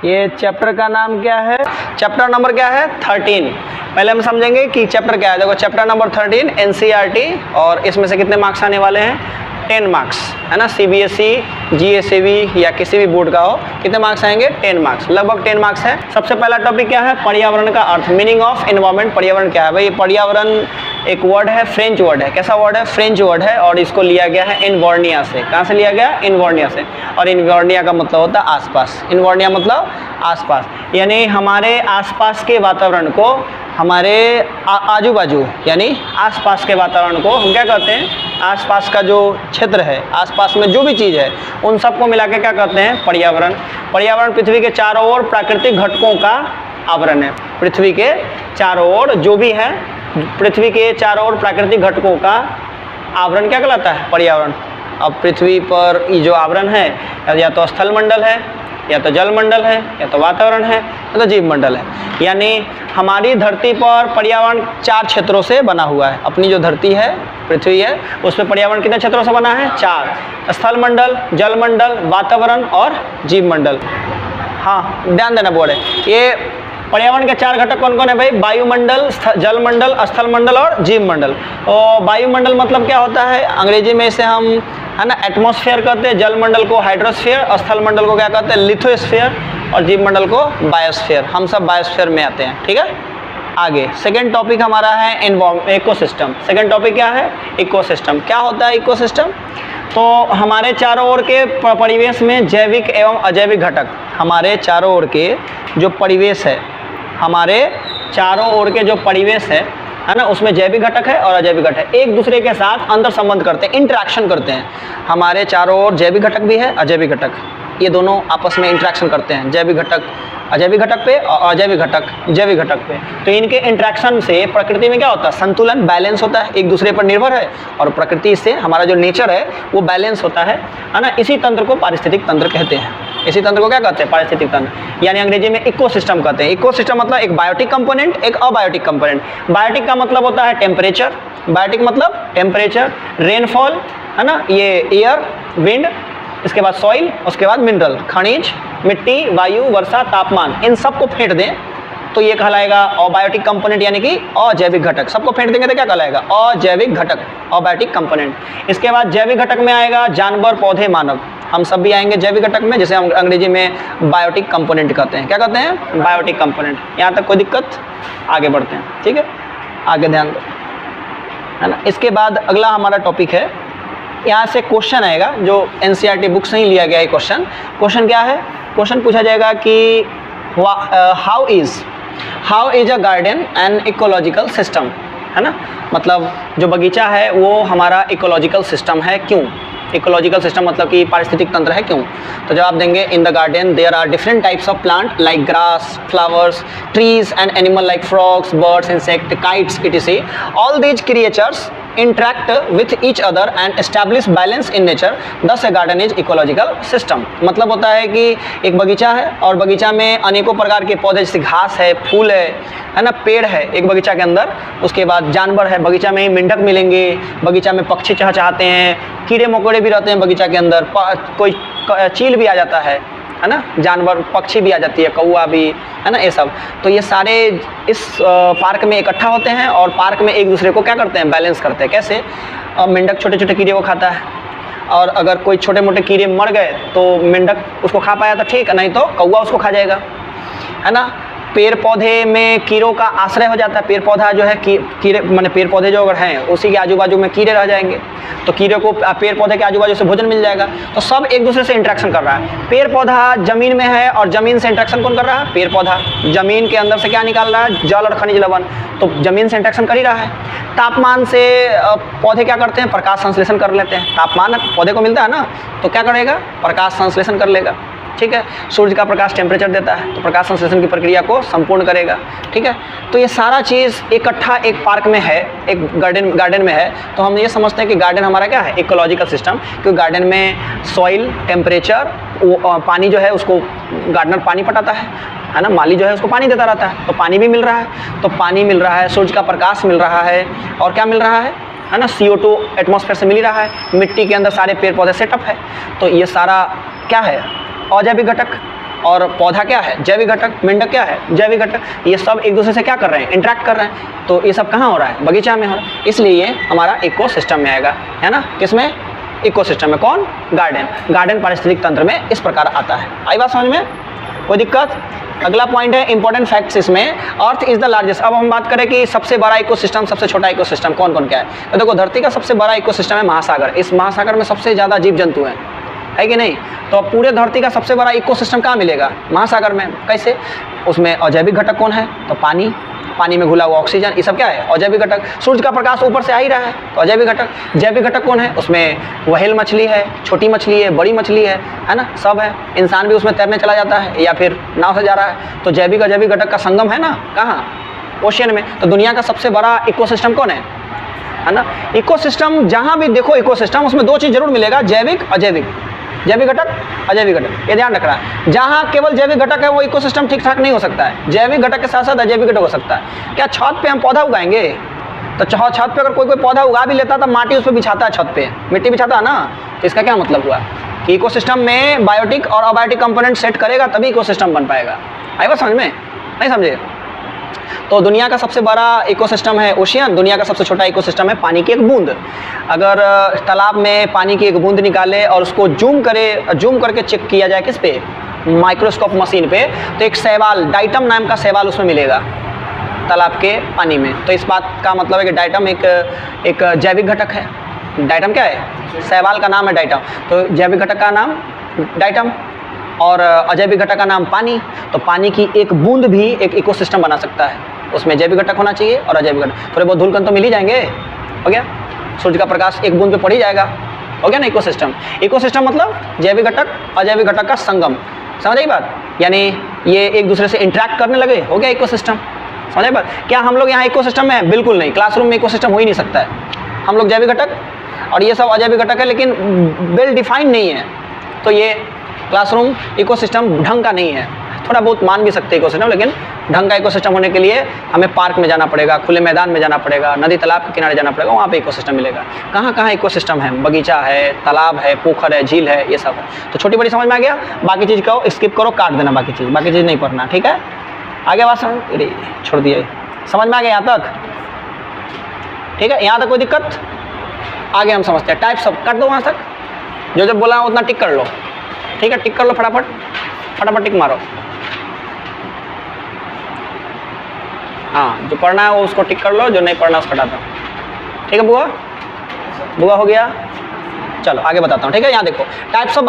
ये चैप्टर का नाम क्या है? चैप्टर नंबर क्या है? 13। पहले हम समझेंगे कि चैप्टर क्या है। देखो चैप्टर नंबर 13 एनसीईआरटी, और इसमें से कितने मार्क्स आने वाले हैं? 10 मार्क्स, है ना। सीबीएसई, जीएसईबी या किसी भी बोर्ड का हो, कितने मार्क्स आएंगे? 10 मार्क्स, लगभग 10 मार्क्स है। सबसे पहला टॉपिक क्या है? पर्यावरण का अर्थ, मीनिंग ऑफ एनवायरनमेंट। पर्यावरण क्या है भाई? पर्यावरण एक वर्ड है, फ्रेंच वर्ड है। कैसा वर्ड है? फ्रेंच वर्ड है, और इसको लिया गया है इनवॉर्निया से। कहाँ से लिया गया? इनवॉर्निया से। और इनवॉर्निया का मतलब होता है आसपास। इनवॉर्निया मतलब आसपास, यानी हमारे आसपास के वातावरण को, हमारे आजू बाजू यानी आसपास के वातावरण को हम क्या कहते हैं? आसपास का जो क्षेत्र है, आसपास में जो भी चीज़ है, उन सबको मिला के क्या कहते हैं? पर्यावरण। पर्यावरण पृथ्वी के चारों ओर प्राकृतिक घटकों का आवरण है। पृथ्वी के चारों ओर जो भी है, पृथ्वी के चारों ओर प्राकृतिक घटकों का आवरण क्या कहलाता है? पर्यावरण। अब पृथ्वी पर ये जो आवरण है, या तो स्थल मंडल है, या तो जल मंडल है, या तो वातावरण है, या तो जीव मंडल है। यानी हमारी धरती पर पर्यावरण 4 क्षेत्रों से बना हुआ है। अपनी जो धरती है, पृथ्वी है, उस पर पर्यावरण कितने क्षेत्रों से बना है? 4। स्थल मंडल, जल मंडल, वातावरण और जीव मंडल। हाँ, ध्यान देना बोर्ड है। ये पर्यावरण के 4 घटक कौन कौन है भाई? वायुमंडल, जल मंडल, स्थल मंडल और जीव मंडल। और वायुमंडल मतलब क्या होता है? अंग्रेजी में इसे हम, है ना, एटमॉस्फेयर कहते हैं। जल मंडल को हाइड्रोस्फीयर, और स्थल मंडल को क्या कहते हैं? लिथोस्फीयर, और जीव मंडल को बायोस्फीयर। हम सब बायोस्फीयर में आते हैं, ठीक है। आगे सेकेंड टॉपिक हमारा है इकोसिस्टम। सेकेंड टॉपिक क्या है? इकोसिस्टम। क्या होता है इकोसिस्टम? तो हमारे चारों ओर के परिवेश में जैविक एवं अजैविक घटक, हमारे चारों ओर के जो परिवेश है, हमारे चारों ओर के जो परिवेश है ना, उसमें जैविक घटक है और अजैविक घटक है, एक दूसरे के साथ अंतर संबंध करते हैं, इंटरेक्शन करते हैं। हमारे चारों ओर जैविक घटक भी है, अजैविक घटक, ये दोनों आपस में इंटरेक्शन करते हैं। जैविक घटक अजैविक घटक पे और अजैविक घटक जैविक घटक पे। तो इनके इंटरेक्शन से प्रकृति में क्या होता है? संतुलन, बैलेंस होता है, एक दूसरे पर निर्भर है, और प्रकृति से हमारा जो नेचर है वो बैलेंस होता है ना। इसी तंत्र को पारिस्थितिक तंत्र कहते हैं। इसी तंत्र को क्या कहते हैं? पारिस्थितिक तंत्र, यानी अंग्रेजी में इकोसिस्टम कहते हैं। इकोसिस्टम मतलब एक बायोटिक कंपोनेंट, एक अबायोटिक कंपोनेंट। बायोटिक का मतलब होता है टेम्परेचर, बायोटिक मतलब टेम्परेचर, रेनफॉल, है ना, ये एयर, विंड, इसके बाद सॉइल, उसके बाद मिनरल, खनिज, मिट्टी, वायु, वर्षा, तापमान, इन सबको फेंट दें तो ये कहलाएगा अबायोटिक कंपोनेंट, यानी कि अजैविक घटक। सबको फेंट देंगे तो क्या कहलाएगा? अजैविक घटक, अबायोटिक कंपोनेंट। इसके बाद जैविक घटक में आएगा जानवर, पौधे, मानव, हम सब भी आएंगे जैविक घटक में, जिसे हम अंग्रेजी में बायोटिक कंपोनेंट कहते हैं। क्या कहते हैं? Biotic component. यहाँ तक कोई दिक्कत? आगे बढ़ते हैं, ठीक है, आगे ध्यान दो, है ना। इसके बाद अगला हमारा टॉपिक है, यहाँ से क्वेश्चन आएगा, जो एनसीईआरटी बुक से ही लिया गया है क्वेश्चन। क्वेश्चन क्या है? क्वेश्चन पूछा जाएगा कि how is a garden an ecological system, है ना। मतलब जो बगीचा है वो हमारा इकोलॉजिकल सिस्टम है, क्यों? इकोलॉजिकल सिस्टम मतलब कि पारिस्थितिक तंत्र है, क्यों? तो जवाब देंगे, in the garden there are different types of plant like grass, flowers, trees and animal like frogs, birds, insect, kites, etc. All these creatures interact with each other and establish balance in nature, thus a garden is ecological system। मतलब होता है कि एक बगीचा है, और बगीचा में अनेकों प्रकार के पौधे, जैसे घास है, फूल है ना, पेड़ है एक बगीचा के अंदर। उसके बाद जानवर है, बगीचा में ही मेंढक मिलेंगे, बगीचा में पक्षी चहचहाते हैं, कीड़े मकोड़े भी रहते हैं बगीचा के अंदर, कोई चील भी आ जाता है ना, जानवर, पक्षी भी आ जाती है, कौआ भी, है ना, ये सब। तो ये सारे इस पार्क में इकट्ठा होते हैं, और पार्क में एक दूसरे को क्या करते हैं? बैलेंस करते हैं। कैसे? मेंढक छोटे छोटे कीड़े को खाता है, और अगर कोई छोटे मोटे कीड़े मर गए तो मेंढक उसको खा पाया तो ठीक है, नहीं तो कौआ उसको खा जाएगा, है ना। पेड़ पौधे में कीड़ों का आश्रय हो जाता है। पेड़ पौधा जो है, कीड़े माने पेड़ पौधे जो अगर हैं, उसी के आजू बाजू में कीड़े रह जाएंगे, तो कीड़े को पेड़ पौधे के आजू बाजू से भोजन मिल जाएगा। तो सब एक दूसरे से इंटरेक्शन कर रहा है। पेड़ पौधा जमीन में है, और जमीन से इंटरेक्शन कौन कर रहा है? पेड़ पौधा। जमीन के अंदर से क्या निकाल रहा है? जल और खनिज लवण, तो जमीन से इंटरेक्शन कर ही रहा है। तापमान से पौधे क्या करते हैं? प्रकाश संश्लेषण कर लेते हैं। तापमान पौधे को मिलता है ना, तो क्या करेगा? प्रकाश संश्लेषण कर लेगा, ठीक है। सूर्य का प्रकाश टेम्परेचर देता है, तो प्रकाश संश्लेषण की प्रक्रिया को संपूर्ण करेगा, ठीक है। तो ये सारा चीज़ इकट्ठा एक पार्क में है, एक गार्डन में है। तो हम ये समझते हैं कि गार्डन हमारा क्या है? Ecological system. क्योंकि गार्डन में सॉइल, टेम्परेचर, पानी जो है उसको गार्डनर पानी पटाता है ना, माली जो है उसको पानी देता रहता है, तो पानी भी मिल रहा है। तो पानी मिल रहा है, सूर्य का प्रकाश मिल रहा है, और क्या मिल रहा है ना, CO2 एटमॉस्फेयर से मिल रहा है। मिट्टी के अंदर सारे पेड़ पौधे सेटअप है। तो ये सारा क्या है? अजैविक घटक, और पौधा क्या है? जैविक घटक। मेंढक क्या है? जैविक घटक। ये सब एक दूसरे से क्या कर रहे हैं? इंटरेक्ट कर रहे हैं। तो ये सब कहाँ हो रहा है? बगीचा में हो रहा है। इसलिए ये हमारा इकोसिस्टम में आएगा, है ना? किसमें? इकोसिस्टम में। कौन? गार्डन। गार्डन पारिस्थितिक तंत्र में इस प्रकार आता है। आई बात समझ में? कोई दिक्कत? अगला पॉइंट है इंपॉर्टेंट फैक्ट्स इसमें, अर्थ इज द लार्जेस्ट। अब हम बात करें कि सबसे बड़ा इकोसिस्टम, सबसे छोटा इकोसिस्टम कौन कौन क्या है। तो देखो, धरती का सबसे बड़ा इकोसिस्टम है महासागर। इस महासागर में सबसे ज़्यादा जीव जंतु हैं, है कि नहीं? तो पूरे धरती का सबसे बड़ा इकोसिस्टम कहाँ मिलेगा? महासागर में। कैसे? उसमें अजैविक घटक कौन है? तो पानी, पानी में घुला हुआ ऑक्सीजन, ये सब क्या है? अजैविक घटक। सूर्य का प्रकाश ऊपर से आ ही रहा है, तो अजैविक घटक। जैविक घटक कौन है? उसमें व्हेल मछली है, छोटी मछली है, बड़ी मछली है ना? सब है। इंसान भी उसमें तैरने चला जाता है या फिर नाव से जा रहा है। तो जैविक अजैविक घटक का संगम है ना, कहाँ? ओशियन में। तो दुनिया का सबसे बड़ा इकोसिस्टम कौन है ना? इकोसिस्टम जहाँ भी देखो इकोसिस्टम, उसमें दो चीज़ जरूर मिलेगा, जैविक अजैविक। जैविक घटक, अजैविक घटक, ये ध्यान रखना है। जहाँ केवल जैविक घटक है वो इकोसिस्टम ठीक ठाक नहीं हो सकता है। जैविक घटक के साथ साथ अजैविक घटक हो सकता है। क्या छत पे हम पौधा उगाएंगे? तो छत पे अगर कोई पौधा उगा भी लेता तो माटी उस पर बिछाता है, छत पे मिट्टी बिछाता है ना। तो इसका क्या मतलब हुआ कि इकोसिस्टम में बायोटिक और अबायोटिक कंपोनेंट सेट करेगा तभी इकोसिस्टम बन पाएगा। आई बात समझ में? नहीं समझे? तो दुनिया का सबसे बड़ा इकोसिस्टम है ओशियन, दुनिया का सबसे छोटा इकोसिस्टम है पानी की एक बूंद। अगर तालाब में पानी की एक बूंद निकाले और उसको जूम करके चेक किया जाए किस पे? माइक्रोस्कोप मशीन पे, तो एक शैवाल, डाइटम नाम का शैवाल उसमें मिलेगा तालाब के पानी में। तो इस बात का मतलब है कि डाइटम एक जैविक घटक है। डाइटम क्या है? शैवाल का नाम है डाइटम। तो जैविक घटक का नाम डाइटम और अजैविक घटक का नाम पानी। तो पानी की एक बूंद भी एक इकोसिस्टम बना सकता है, उसमें जैविक घटक होना चाहिए और अजैविक घटक। थोड़े बहुत धूलकण तो मिल ही जाएंगे, हो गया? सूर्य का प्रकाश एक बूंद पे पड़ ही जाएगा, हो गया ना इकोसिस्टम। इकोसिस्टम मतलब जैविक घटक अजैविक घटक का संगम। समझ आई बात? यानी ये एक दूसरे से इंटरेक्ट करने लगे, हो गया इकोसिस्टम। समझ आई बात? क्या हम लोग यहाँ इकोसिस्टम में? बिल्कुल नहीं। क्लासरूम में इकोसिस्टम हो ही नहीं सकता है। हम लोग जैविक घटक और ये सब अजैविक घटक है, लेकिन वेल डिफाइंड नहीं है। तो ये क्लासरूम इकोसिस्टम ढंग का नहीं है। थोड़ा बहुत मान भी सकते हैं इकोसिस्टम, लेकिन ढंग का इकोसिस्टम होने के लिए हमें पार्क में जाना पड़ेगा, खुले मैदान में जाना पड़ेगा, नदी तालाब के किनारे जाना पड़ेगा, वहाँ पे इकोसिस्टम मिलेगा। कहाँ कहाँ इकोसिस्टम है? बगीचा है, तालाब है, पोखर है, झील है, ये सब है। तो छोटी बड़ी समझ में आ गया। बाकी चीज़ को स्किप करो, काट देना, बाकी चीज़ नहीं पढ़ना, ठीक है? आगे बात समझ, अरे छोड़ दिए, समझ में आ गया यहाँ तक? ठीक है, यहाँ तक कोई दिक्कत? आगे हम समझते हैं। टाइप्स ऑफ, कर दो वहाँ तक, जो जब बोला उतना टिक कर लो, ठीक है? टिक कर लो, फटाफट टिक मारो। हाँ, जो पढ़ना है वो उसको टिक कर लो, जो नहीं पढ़ना उसको हटा दो, ठीक है? बुआ हो गया। चलो आगे बताता हूँ, ठीक है? यहाँ देखो, टाइप्स ऑफ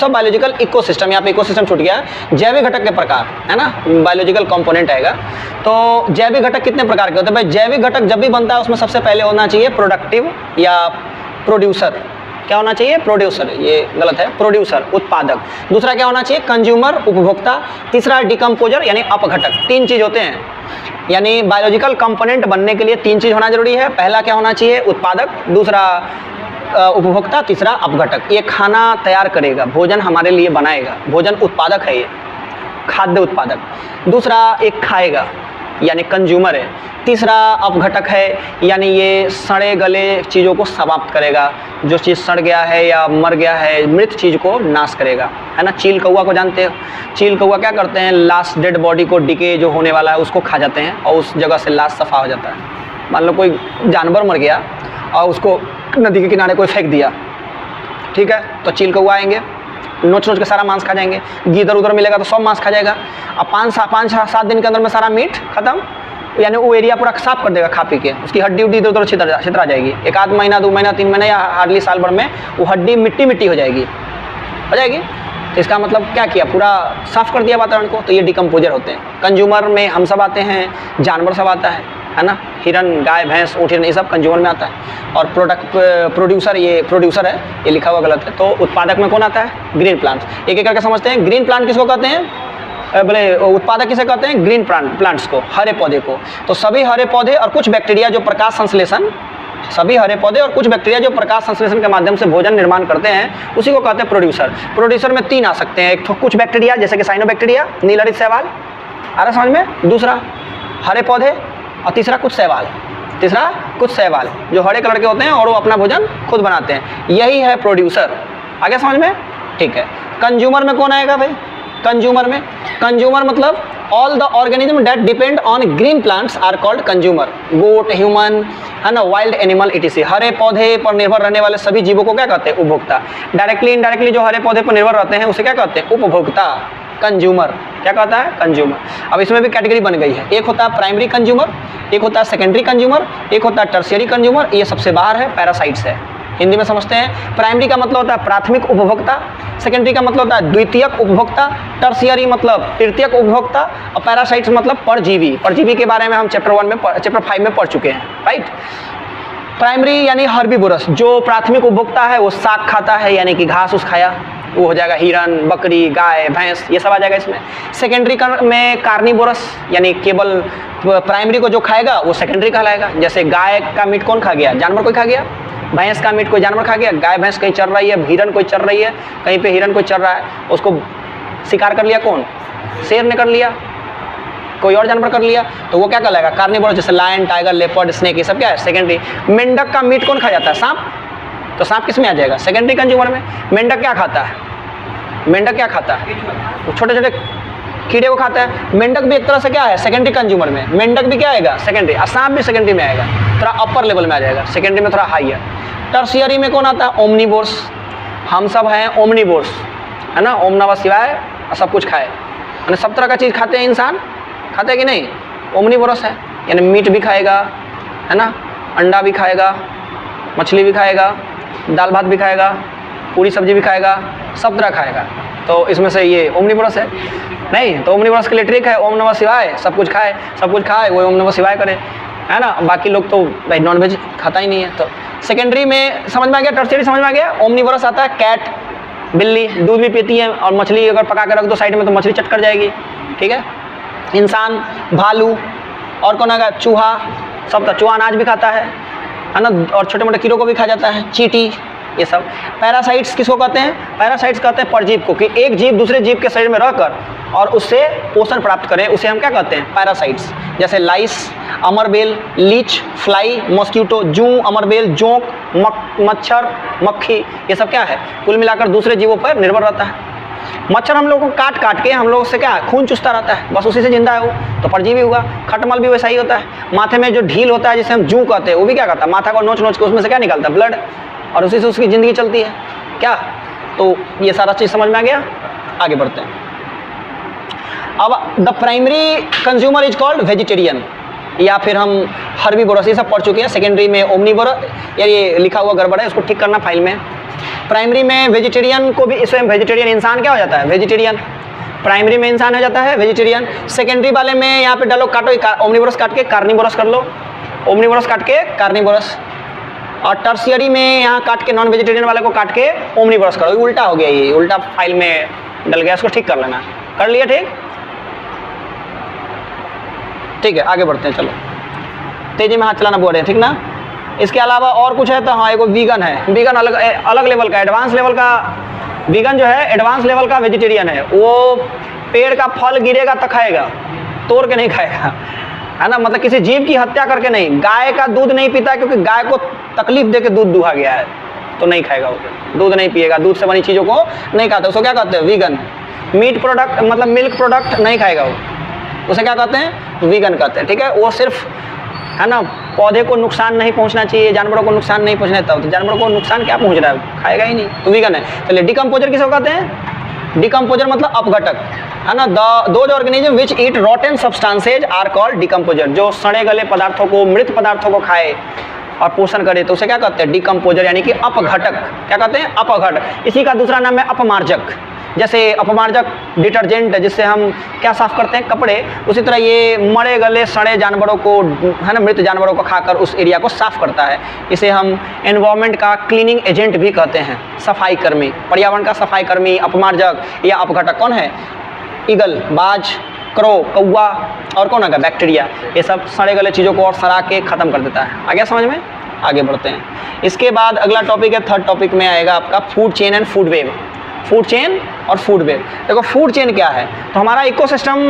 बायोलॉजिकल इकोसिस्टम। यहाँ पे इकोसिस्टम छूट गया। जैविक घटक के प्रकार, है ना? बायोलॉजिकल कंपोनेंट आएगा। तो जैविक घटक कितने प्रकार के होते हैं भाई? जैविक घटक जब भी बनता है उसमें सबसे पहले होना चाहिए प्रोडक्टिव या प्रोड्यूसर। क्या होना चाहिए? प्रोड्यूसर, ये गलत है, प्रोड्यूसर उत्पादक। दूसरा क्या होना चाहिए? कंज्यूमर उपभोक्ता। तीसरा डिकम्पोजर यानी अपघटक। तीन चीज़ होते हैं, यानी बायोलॉजिकल कंपोनेंट बनने के लिए तीन चीज़ होना जरूरी है। पहला क्या होना चाहिए? उत्पादक, दूसरा उपभोक्ता, तीसरा अपघटक। ये खाना तैयार करेगा, भोजन हमारे लिए बनाएगा, भोजन उत्पादक है, ये खाद्य उत्पादक। दूसरा एक खाएगा यानी कंज्यूमर है। तीसरा अपघटक है, यानी ये सड़े गले चीज़ों को समाप्त करेगा, जो चीज़ सड़ गया है या मर गया है, मृत चीज़ को नाश करेगा, है ना? चील कौवा को जानते हो? चील कौवा क्या करते हैं? लास्ट डेड बॉडी को, डिके जो होने वाला है उसको खा जाते हैं और उस जगह से लाश सफ़ा हो जाता है। मान लो कोई जानवर मर गया और उसको नदी के किनारे कोई फेंक दिया, ठीक है? तो चील कौवा आएंगे, नोच के सारा मांस खा जाएंगे। इधर उधर मिलेगा तो सब मांस खा जाएगा। अब 5-7 दिन के अंदर में सारा मीट खत्म, यानी वो एरिया पूरा साफ कर देगा खा पी के। उसकी हड्डी उड्डी इधर उधर छितरा जाएगी। एक आध महीना, 2 महीना, 3 महीना या हार्डली साल भर में वो हड्डी मिट्टी हो जाएगी। तो इसका मतलब क्या किया? पूरा साफ कर दिया वातावरण को। तो ये डिकम्पोजर होते हैं। कंज्यूमर में हम सब आते हैं, जानवर सब आता है ना? हिरन, गाय, भैंस, ऊँट, ये सब कंज्यूमर में आता है। और प्रोड्यूसर, ये प्रोड्यूसर है, ये लिखा हुआ गलत है। तो उत्पादक में कौन आता है? Green plants. एक एक करके समझते हैं। ग्रीन प्लांट किसको कहते हैं? बोले उत्पादक किसे कहते हैं? ग्रीन प्लांट्स को, हरे पौधे को। तो सभी हरे पौधे और कुछ बैक्टीरिया जो प्रकाश संश्लेषण, सभी हरे पौधे और कुछ बैक्टीरिया जो प्रकाश संश्लेषण के माध्यम से भोजन निर्माण करते हैं, उसी को कहते हैं प्रोड्यूसर। प्रोड्यूसर में 3 आ सकते हैं। एक तो कुछ बैक्टीरिया जैसे कि साइनोबैक्टीरिया, नीलहरित शैवाल, आ रहा समझ में? दूसरा हरे पौधे और तीसरा कुछ शैवाल जो हरे कलर के होते हैं और वो अपना भोजन खुद बनाते हैं। यही है प्रोड्यूसर। आगे समझ में? ठीक है। कंज्यूमर में कौन आएगा भाई? कंज्यूमर मतलब all the organism that depend on green plants are called consumer. Goat, human, है ना, वाइल्ड एनिमल इटीसी, हरे पौधे पर निर्भर रहने वाले सभी जीवों को क्या कहते हैं? उपभोक्ता। डायरेक्टली इनडायरेक्टली जो हरे पौधे पर निर्भर रहते हैं उसे क्या कहते हैं? उपभोक्ता। कंज्यूमर क्या कहता है? कंज्यूमर। अब इसमें भी कैटेगरी बन गई है, एक होता है प्राइमरी कंज्यूमर, एक होता है सेकेंडरी कंज्यूमर, एक होता है टर्शियरी कंज्यूमर। ये सबसे बाहर है, पैरासाइट्स है। हिंदी में समझते हैं। प्राइमरी का मतलब होता है प्राथमिक उपभोक्ता, सेकेंडरी का मतलब होता है द्वितीयक उपभोक्ता, टर्शियरी मतलब तृतीयक उपभोक्ता, और पैरासाइट्स मतलब परजीवी। परजीवी के बारे में हम चैप्टर 5 में पढ़ चुके हैं, राइट। प्राइमरी यानी हर्बीवोरस, जो प्राथमिक उपभोक्ता है वो साग खाता है, यानी कि घास उस खाया, वो हो जाएगा हिरन, बकरी, गाय, भैंस, ये सब आ जाएगा इसमें। सेकेंडरी में कार्निवोरस, यानी केवल प्राइमरी को जो खाएगा वो सेकेंडरी कहलाएगा। जैसे गाय का मीट कौन खा गया? जानवर कोई खा गया। भैंस का मीट कोई जानवर खा गया। गाय भैंस कहीं चर रही है, हिरन कोई चर रही है, कहीं पे हिरन कोई चर रहा है, उसको शिकार कर लिया कौन? शेर ने कर लिया, कोई और जानवर कर लिया, तो वो क्या कहलाएगा? कार्निवोरस। जैसे लायन, टाइगर, लेपर्ड, स्नेक, ये सब क्या है? सेकेंडरी। मेंढक का मीट कौन खा जाता है? सांप। तो सांप किस में आ जाएगा? सेकेंडरी कंज्यूमर में। मेंढक क्या खाता है? मेंढक क्या खाता है? छोटे छोटे कीड़े को खाता है। मेंढक भी एक तरह से क्या है? सेकेंडरी कंज्यूमर में। मेंढक भी क्या आएगा? सेकेंडरी। और सांप भी सेकेंडरी में आएगा, थोड़ा अपर लेवल में आ जाएगा, सेकेंडरी में थोड़ा हाई है। टर्शियरी में कौन आता है? ओमनीवोर्स। हम सब हैं ओमनीवोर्स, है ना, ओम नमः शिवाय, और सब कुछ खाए, यानी सब तरह का चीज़ खाते हैं इंसान, खाते हैं कि नहीं? ओमनीवोरस है, यानी मीट भी खाएगा, है ना, अंडा भी खाएगा, मछली भी खाएगा, दाल भात भी खाएगा, पूरी सब्जी भी खाएगा, सब तरह खाएगा। तो इसमें से ये ओमनीवोरस है। नहीं तो ओमनीवोरस के लिए ट्रिक है ओम नमः शिवाय, सब कुछ खाए वो ओम नमः शिवाय करे, है ना। बाकी लोग तो भाई नॉनवेज खाता ही नहीं है। तो सेकेंडरी में समझ में आ गया, टर्शियरी समझ में आ गया। ओमनीवोरस आता है कैट, बिल्ली दूध भी पीती है, और मछली अगर पका के रख दो साइड में तो मछली चट कर जाएगी, ठीक है। इंसान, भालू, और कौन आएगा? चूहा, सब चूहा अनाज भी खाता है ना, और छोटे मोटे कीड़ों को भी खा जाता है, चींटी, ये सब। पैरासाइट्स किसको कहते हैं? पैरासाइट्स कहते हैं परजीव को, कि एक जीव दूसरे जीव के शरीर में रहकर और उससे पोषण प्राप्त करे, उसे हम क्या कहते हैं? पैरासाइट्स। जैसे लाइस, अमरबेल, लीच, फ्लाई, मॉस्किटो, जूं, अमरबेल, जोंक, मच्छर, मक्खी, ये सब क्या है? कुल मिलाकर दूसरे जीवों पर निर्भर रहता है। मच्छर हम लोग को काट काट के हम लोग से क्या खून चूसता रहता है, बस उसी से जिंदा है वो, तो परजीवी होगा। खटमल भी वैसा ही होता है। माथे में जो ढील होता है जिसे हम जूं कहते हैं, वो भी क्या करता है? माथा को नोच नोच के उसमें से क्या निकलता है? ब्लड, और उसी से उसकी ज़िंदगी चलती है क्या। तो ये सारा चीज़ समझ में आ गया। आगे बढ़ते हैं। अब the primary consumer is called vegetarian, या फिर हम हर्बीवोरस, ये सब पढ़ चुके हैं। सेकेंडरी में ओमनीवोरस, यार ये लिखा हुआ गड़बड़ है, इसको ठीक करना फाइल में। प्राइमरी में वेजिटेरियन को भी, स्वयं वेजिटेरियन इंसान क्या हो जाता है? वेजिटेरियन। प्राइमरी में इंसान हो जाता है वेजिटेरियन। सेकेंडरी वाले में यहाँ पे डालो, काटो, ओमनीवोरस काट के कार्निवोरस कर लो, ओमनीवोरस काट के कार्निवोरस। और टर्शियरी में यहाँ काट के नॉन वेजिटेरियन वाले को काट के ओमनीवोरस करो। उल्टा हो गया, ये उल्टा फाइल में डल गया, इसको ठीक कर लेना। कर लिया? ठीक है, आगे बढ़ते हैं। चलो तेजी में हाथ चलाना बोल रहे हैं, ठीक ना। इसके अलावा और कुछ है तो हाँ, एक वीगन है। वीगन अलग लेवल का, एडवांस लेवल का वीगन जो है, एडवांस लेवल का वेजिटेरियन है। वो पेड़ का फल गिरेगा तो खाएगा, तोड़ के नहीं खाएगा, है ना। मतलब किसी जीव की हत्या करके नहीं। गाय का दूध नहीं पीता क्योंकि गाय को तकलीफ दे के दूध दुहा गया है, तो नहीं खाएगा वो, दूध नहीं पिएगा, दूध से बनी चीज़ों को नहीं खाता, उसको क्या कहते हैं? वीगन। मीट प्रोडक्ट मतलब मिल्क प्रोडक्ट नहीं खाएगा वो, उसे क्या कहते हैं? वीगन कहते हैं, ठीक है। वो सिर्फ, है ना, पौधे को नुकसान नहीं पहुंचना चाहिए, जानवरों को नुकसान नहीं पहुंचना चाहिए, तो जानवरों को नुकसान क्या पहुंच रहा है? खाएगा ही नहीं, तो वीगन है। चलिए, डिकम्पोजर किसको कहते हैं? डिकम्पोजर मतलब अपघटक, है ना। Those organism which eat rotten substances are called decomposer. जो सड़े गले पदार्थों को, मृत पदार्थों को खाए और पोषण करे तो उसे क्या कहते हैं? डिकम्पोजर, यानी कि अपघटक। क्या कहते हैं? अपघटक। इसी का दूसरा नाम है अपमार्जक। जैसे अपमार्जक डिटर्जेंट जिससे हम क्या साफ करते हैं? कपड़े, उसी तरह ये मरे गले सड़े जानवरों को, है ना, मृत जानवरों को खाकर उस एरिया को साफ करता है। इसे हम एनवायरनमेंट का क्लीनिंग एजेंट भी कहते हैं, सफाई कर्मी, पर्यावरण का सफाई कर्मी, अपमार्जक या अपघटक कौन है? ईगल, बाज, क्रो, कौवा, और कौन आएगा? बैक्टीरिया। ये सब सड़े गले चीज़ों को और सड़ा के ख़त्म कर देता है। आ गया समझ में? आगे बढ़ते हैं। इसके बाद अगला टॉपिक है, थर्ड टॉपिक में आएगा आपका food chain and food web. Food chain और फूड वेव। देखो फूड चेन क्या है, तो हमारा इकोसिस्टम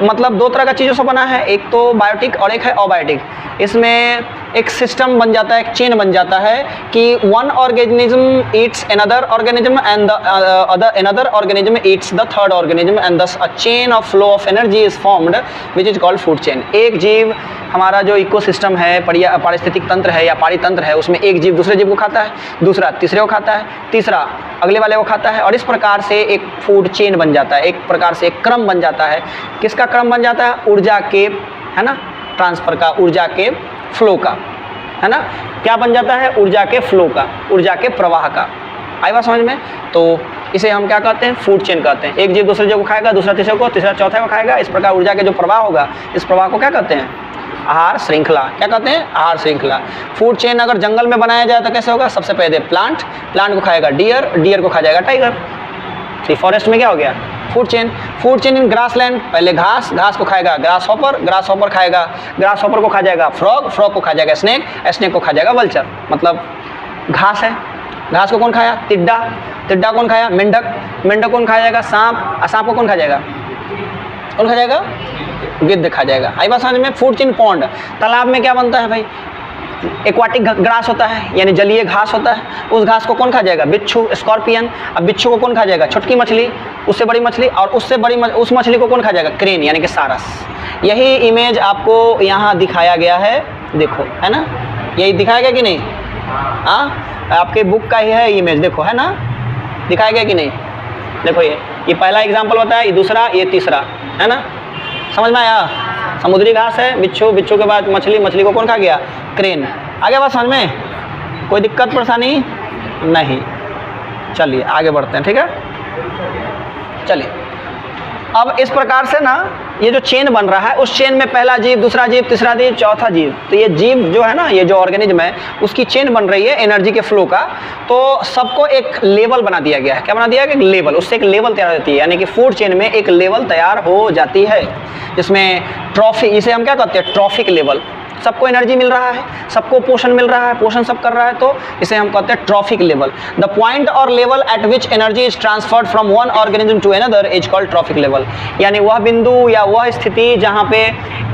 मतलब दो तरह का चीज़ों से बना है, एक तो बायोटिक और एक है अबायोटिक। इसमें एक सिस्टम बन जाता है, एक चेन बन जाता है कि one organism eats another organism and another organism eats the third organism and thus a chain of flow of energy is formed which is called food chain. एक जीव, हमारा जो इकोसिस्टम है, पारिस्थितिक तंत्र है या पारितंत्र है, उसमें एक जीव दूसरे जीव को खाता है, दूसरा तीसरे को खाता है, तीसरा अगले वाले को खाता है, और इस प्रकार से एक फूड चेन बन जाता है, एक प्रकार से एक क्रम बन जाता है। किसका क्रम बन जाता है? ऊर्जा के, है ना, ट्रांसफर का, ऊर्जा के फ्लो का, है ना। क्या बन जाता है? ऊर्जा के फ्लो का, ऊर्जा के प्रवाह का। आई बात समझ में? तो इसे हम क्या कहते हैं? फूड चेन कहते हैं। एक जीव दूसरे जीव को खाएगा, दूसरा तीसरे को, तीसरा चौथे को खाएगा। इस प्रकार ऊर्जा के जो प्रवाह होगा, इस प्रवाह को क्या कहते हैं? आहार श्रृंखला। क्या कहते हैं? आहार श्रृंखला। फूड चेन अगर जंगल में बनाया जाए तो कैसे होगा? सबसे पहले प्लांट, प्लांट को खाएगा डियर, डियर को खा जाएगा टाइगर। तो फॉरेस्ट में क्या हो गया? Food chain. Food chain in grassland, पहले घास, घास को खाएगा ग्रास हॉपर, ग्रास हॉपर खाएगा, ग्रास हॉपर को खा जाएगा फ्रॉग, फ्रॉग को खा जाएगा स्नेक, स्नेक को खा जाएगा वल्चर। मतलब घास है, घास को कौन खाया? टिड्डा, टिड्डा कौन खाया? मेंढक, मेंढक कौन खा जाएगा? सांप, सांप को कौन खा जाएगा? कौन खा जाएगा? गिद्ध खा जाएगा। आई बात समझ में? फूड चेन पॉन्ड, तालाब में क्या बनता है भाई? एक्वाटिक ग्रास होता है, यानी जलीय घास होता है। उस घास को कौन खा जाएगा? बिच्छू, स्कॉर्पियन। अब बिच्छू को कौन खा जाएगा? छोटकी मछली, उससे बड़ी मछली, और उससे बड़ी उस मछली को कौन खा जाएगा? क्रेन, यानी कि सारस। यही इमेज आपको यहाँ दिखाया गया है, देखो, है ना, यही दिखाया गया कि नहीं? हाँ, आपके बुक का ही है इमेज, देखो, है ना, दिखाया गया कि नहीं? देखो ये पहला एग्जाम्पल होता है, ये दूसरा, ये तीसरा, है ना। समझ में आया? समुद्री घास है, बिच्छू, बिच्छू के बाद मछली, मछली को कौन खा गया? क्रेन। आगे बात समझ में? कोई दिक्कत परेशानी नहीं? चलिए आगे बढ़ते हैं, ठीक है। चलिए, अब इस प्रकार से ना ये जो चेन बन रहा है, उस चेन में पहला जीव, दूसरा जीव, तीसरा जीव, चौथा जीव, तो ये जीव जो है ना, ये जो ऑर्गेनिज्म है, उसकी चेन बन रही है एनर्जी के फ्लो का। तो सबको एक लेवल बना दिया गया है। क्या बना दिया गया? एक लेवल। उससे एक लेवल तैयार होती है, यानी कि फूड चेन में एक लेवल तैयार हो जाती है, जिसमें ट्रॉफी, इसे हम क्या कहते हैं? Trophic level. सबको एनर्जी मिल रहा है, सबको पोषण मिल रहा है, पोषण सब कर रहा है, तो इसे हम कहते हैं trophic level. The point or level at which energy is transferred from one organism to another is called trophic level. यानी वह बिंदु या वह स्थिति जहाँ पे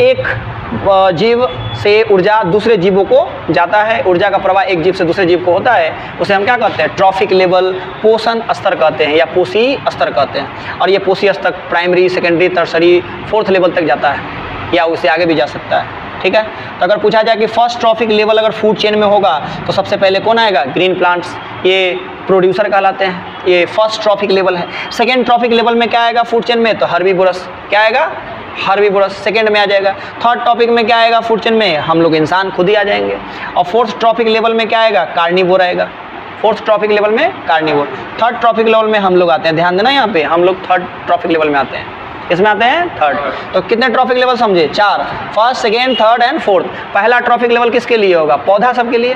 एक जीव से ऊर्जा दूसरे जीवों को जाता है, ऊर्जा का प्रवाह एक जीव से दूसरे जीव को होता है, उसे हम क्या कहते हैं? ट्रॉफिक लेवल, पोषण स्तर कहते हैं, या पोषी स्तर कहते हैं। और ये पोषी स्तर primary, secondary, tertiary, fourth level तक जाता है, या उससे आगे भी जा सकता है, ठीक है। तो अगर पूछा जाए कि फर्स्ट ट्रॉफिक लेवल अगर फूड चेन में होगा तो सबसे पहले कौन आएगा? ग्रीन प्लांट्स, ये प्रोड्यूसर कहलाते हैं, ये फर्स्ट ट्रॉफिक लेवल है। सेकेंड ट्रॉफिक लेवल में क्या आएगा फूड चेन में? तो हर्बीवोरस। क्या आएगा? हर्बीवोरस सेकेंड में आ जाएगा। थर्ड टॉपिक में क्या आएगा फूड चेन में? हम लोग इंसान खुद ही आ जाएंगे। और फोर्थ ट्रॉपिक लेवल में क्या आएगा? कार्निवोर आएगा। फोर्थ ट्रॉपिक लेवल में कार्निवोर। थर्ड ट्रॉपिक लेवल में हम लोग आते हैं, ध्यान देना यहाँ पे, हम लोग थर्ड ट्रॉपिक लेवल में आते हैं। इसमें आते हैं थर्ड। तो कितने ट्रॉफिक लेवल समझे? 4, first, second, third and fourth. पहला ट्रॉफिक लेवल किसके लिए होगा? पौधा सबके लिए,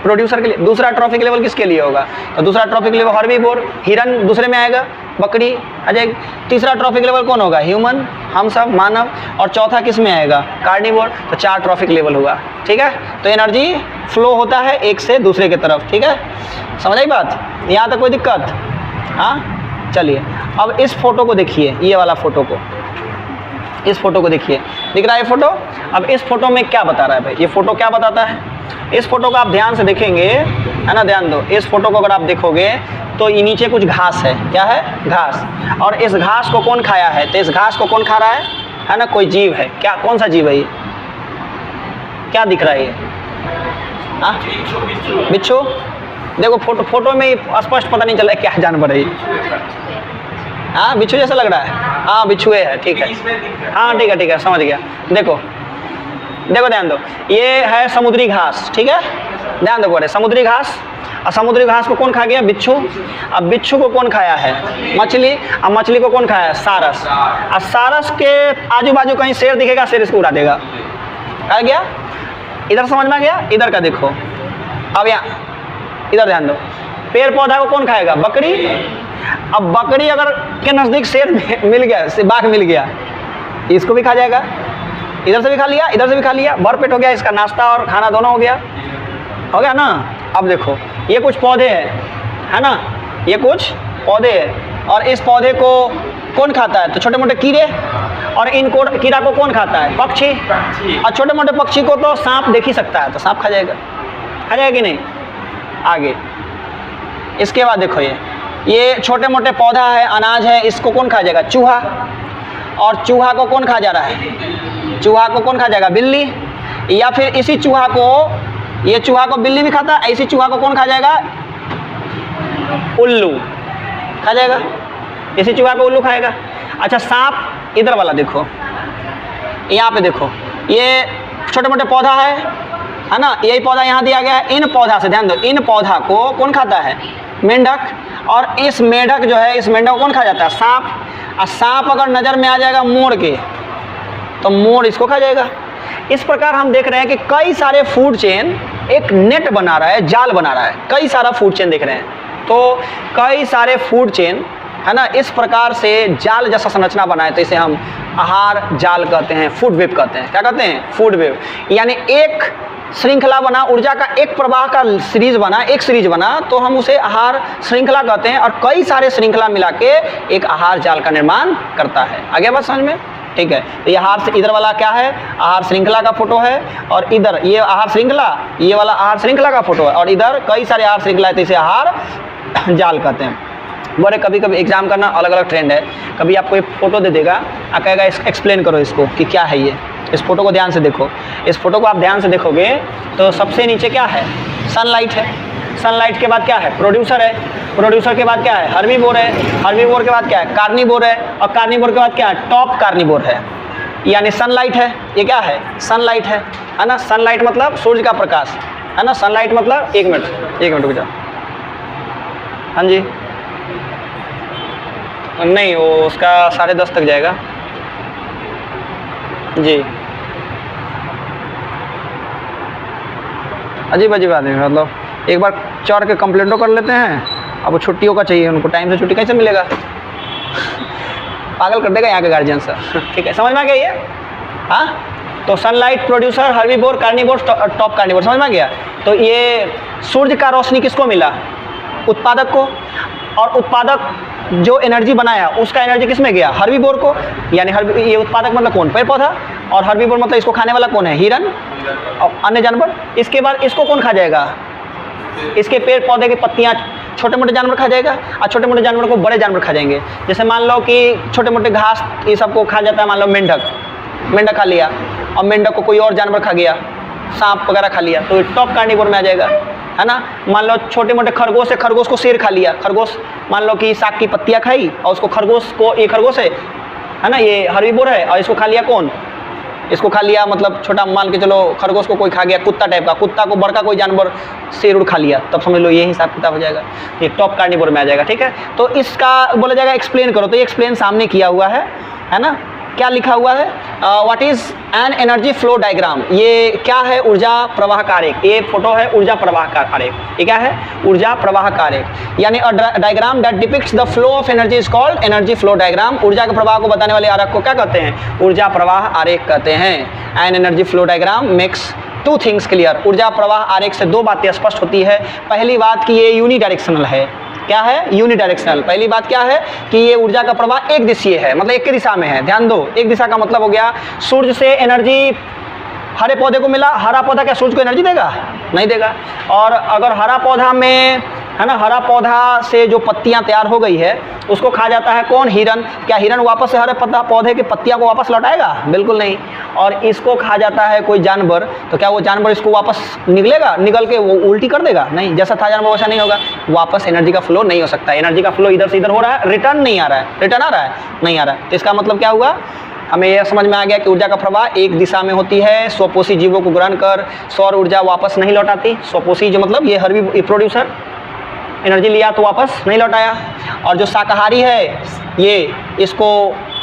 प्रोड्यूसर के लिए। दूसरा ट्रॉफिक लेवल किसके लिए होगा? तो दूसरा ट्रॉफिक लेवल हर्बीवोर, हिरन दूसरे में आएगा, बकरी आ जाएगी। तीसरा ट्रॉफिक लेवल कौन होगा? ह्यूमन, हम सब मानव। और चौथा किस में आएगा? कार्निवोर। तो 4 ट्रॉफिक लेवल हुआ, ठीक है। तो एनर्जी फ्लो होता है एक से दूसरे की तरफ, ठीक है। समझ आई बात? यहाँ तक कोई दिक्कत? हाँ, चलिए अब इस फोटो को देखिए, ये वाला फोटो को, इस फोटो को देखिए, दिख रहा है ये फोटो? अब इस फोटो में क्या बता रहा है भाई? ये फोटो क्या बताता है? इस फोटो को आप ध्यान से देखेंगे, है ना, ध्यान दो। इस फोटो को अगर आप देखोगे तो ये नीचे कुछ घास है। क्या है? घास। और इस घास को कौन खाया है? तो इस घास को कौन खा रहा है ना? कोई जीव है। क्या, कौन सा जीव है ये? क्या दिख रहा है ये? हाँ, बिच्छू। देखो फोटो में स्पष्ट पता नहीं चल रहा है क्या जानवर है ये। हाँ, बिच्छू जैसा लग रहा है। हाँ, बिच्छुए है, ठीक है। हाँ, ठीक है, ठीक है, समझ गया। देखो देखो, ध्यान दो, ये है समुद्री घास, ठीक है। ध्यान दो, बोले समुद्री घास। और समुद्री घास को कौन खा गया? बिच्छू। अब बिच्छू को कौन खाया है? मछली। अब मछली को कौन खाया है? सारस। और सारस के आजू बाजू कहीं शेर दिखेगा, शेर इसको उड़ा देगा। आ गया? इधर समझ में आ गया? इधर का देखो, अब यहाँ इधर ध्यान दो, पेड़ पौधा को कौन खाएगा? बकरी। अब बकरी अगर के नज़दीक शेर मिल गया, बाघ मिल गया, इसको भी खा जाएगा। इधर से भी खा लिया, इधर से भी खा लिया, भरपेट हो गया, इसका नाश्ता और खाना दोनों हो गया ना। अब देखो, ये कुछ पौधे हैं, है ना, ये कुछ पौधे हैं, और इस पौधे को कौन खाता है? तो छोटे मोटे कीड़े। और इन कीड़ा को कौन खाता है? पक्षी। और छोटे मोटे पक्षी को तो सांप देख ही सकता है, तो सांप खा जाएगा कि नहीं? आगे इसके बाद देखो, ये छोटे मोटे पौधा है, अनाज है, इसको कौन खा जाएगा? चूहा। और चूहा को कौन खा जा रहा है? चूहा को कौन खा जाएगा? बिल्ली। या फिर इसी चूहा को, ये चूहा को बिल्ली भी खाता है, इसी चूहा को कौन खा जाएगा? उल्लू खा जाएगा, इसी चूहा को उल्लू खाएगा। अच्छा, सांप इधर वाला देखो, यहाँ पे देखो, ये छोटे मोटे पौधा है ना, यही पौधा यहाँ दिया गया है। इन पौधा से ध्यान दो, इन पौधा को कौन खाता है? मेंढक। और इस मेंढक जो है, इस मेंढक को कौन खा जाता है? सांप। और सांप अगर नज़र में आ जाएगा मोर के, तो मोर इसको खा जाएगा। इस प्रकार हम देख रहे हैं कि कई सारे फूड चेन एक नेट बना रहा है, जाल बना रहा है। कई सारा फूड चेन देख रहे हैं, तो कई सारे फूड चेन है ना, इस प्रकार से जाल जैसा संरचना बनाए, तो इसे हम आहार जाल कहते हैं, फूड वेब कहते हैं। क्या कहते हैं? Food web. यानी एक श्रृंखला बना, ऊर्जा का एक प्रवाह का सीरीज बना, एक सीरीज बना, तो हम उसे आहार श्रृंखला कहते हैं। और कई सारे श्रृंखला मिला के एक आहार जाल का निर्माण करता है। आगे बात समझ में? ठीक है। तो ये आहार से इधर वाला क्या है? आहार श्रृंखला का फोटो है, और इधर ये आहार श्रृंखला, ये वाला आहार श्रृंखला का फोटो है, और इधर कई सारे आहार श्रृंखला है, तो इसे आहार जाल कहते हैं। बोले कभी कभी एग्जाम करना अलग अलग ट्रेंड है। कभी आपको एक फ़ोटो दे देगा, आप कहेगा एक्सप्लेन करो इसको कि क्या है ये। इस फोटो को ध्यान से देखो, इस फोटो को आप ध्यान से देखोगे तो सबसे नीचे क्या है? सनलाइट है। सनलाइट के बाद क्या है? प्रोड्यूसर है। प्रोड्यूसर के बाद क्या है? हर्बीवोर है। हर्बीवोर के बाद क्या है? कार्निवोर है। और कार्निवोर के बाद क्या है? टॉप कार्निवोर है। यानी सनलाइट है, ये क्या है? सनलाइट है ना। सनलाइट मतलब सूर्य का प्रकाश है ना। सनलाइट मतलब, एक मिनट रुक जाओ। हाँ जी, नहीं वो उसका 10:30 तक जाएगा जी। अजीब आदमी, मतलब एक बार चढ़ के कंप्लेंट तो कर लेते हैं, अब वो छुट्टियों का चाहिए उनको, टाइम से छुट्टी कैसे मिलेगा? पागल कर देगा यहाँ के गार्जियन से। ठीक है, समझ में आ गया ये? हाँ, तो sunlight, producer, herbivore, carnivore, top carnivore, समझ में आ गया? तो ये सूर्य का रोशनी किसको मिला? उत्पादक को। और उत्पादक जो एनर्जी बनाया, उसका एनर्जी किस में गया? हर्बीवोर को। यानी ये उत्पादक मतलब कौन? पेड़ पौधा। और हर्बीवोर मतलब इसको खाने वाला कौन है? हिरन और अन्य जानवर। इसके बाद इसको कौन खा जाएगा? इसके पेड़ पौधे की पत्तियाँ छोटे मोटे जानवर खा जाएगा, और छोटे मोटे जानवर को बड़े जानवर खा जाएंगे। जैसे मान लो कि छोटे मोटे घास ये सबको खा जाता है, मान लो मेंढक खा लिया, और मेंढक को कोई और जानवर खा गया, सांप वगैरह खा लिया, तो टॉप कार्निवोर में आ जाएगा, है ना। मान लो छोटे मोटे खरगोश है, खरगोश को शेर खा लिया। खरगोश मान लो कि साग की पत्तियाँ खाई, और उसको खरगोश को, ये खरगोश है ना, ये हर्बीवोर है, और इसको खा लिया कौन? इसको खा लिया मतलब छोटा, मान के चलो खरगोश को कोई खा गया, कुत्ता टाइप का, कुत्ता को बड़का कोई जानवर शेर उड़ खा लिया, तब समझ लो ये हिसाब किताब हो जाएगा, ये टॉप कार्निवोर में आ जाएगा। ठीक है, तो इसका बोला जाएगा एक्सप्लेन करो, तो ये एक्सप्लेन सामने किया हुआ है ना। क्या लिखा हुआ है? What is an energy flow diagram. ये क्या है? ऊर्जा प्रवाह आरेख। ये फोटो है ऊर्जा प्रवाह आरेख। ये क्या है? ऊर्जा प्रवाह आरेख। यानी diagram that depicts the flow of energy is called energy flow diagram. ऊर्जा के प्रवाह को बताने वाले आरेख को क्या कहते हैं? ऊर्जा प्रवाह आरेख कहते हैं। An energy flow diagram makes two things clear. ऊर्जा प्रवाह आरेख से दो बातें स्पष्ट होती है। पहली बात कि ये यूनिडायरेक्शनल है। क्या है? यूनिडायरेक्शनल। पहली बात क्या है कि ये ऊर्जा का प्रवाह एक दिशीय है, मतलब एक दिशा में है। ध्यान दो, एक दिशा का मतलब हो गया सूर्य से एनर्जी हरे पौधे को मिला, हरा पौधा क्या सूर्य को एनर्जी देगा? नहीं देगा। और अगर हरा पौधा में, है ना, हरा पौधा से जो पत्तियां तैयार हो गई है उसको खा जाता है कौन? हिरन। क्या हिरन वापस से हरे पौधे की पत्तियां को वापस लौटाएगा? बिल्कुल नहीं। और इसको खा जाता है कोई जानवर, तो क्या वो जानवर इसको वापस निकल के वो उल्टी कर देगा? नहीं, जैसा था जानवर वैसा नहीं होगा, वापस एनर्जी का फ्लो नहीं हो सकता। एनर्जी का फ्लो इधर से इधर हो रहा है, रिटर्न नहीं आ रहा है। रिटर्न आ रहा है? नहीं आ रहा है। तो इसका मतलब क्या हुआ? हमें यह समझ में आ गया कि ऊर्जा का प्रवाह एक दिशा में होती है। स्वपोषी जीवों को ग्रहण कर सौर ऊर्जा वापस नहीं लौटाती। स्वपोषी जो मतलब ये प्रोड्यूसर एनर्जी लिया तो वापस नहीं लौटाया, और जो शाकाहारी है ये इसको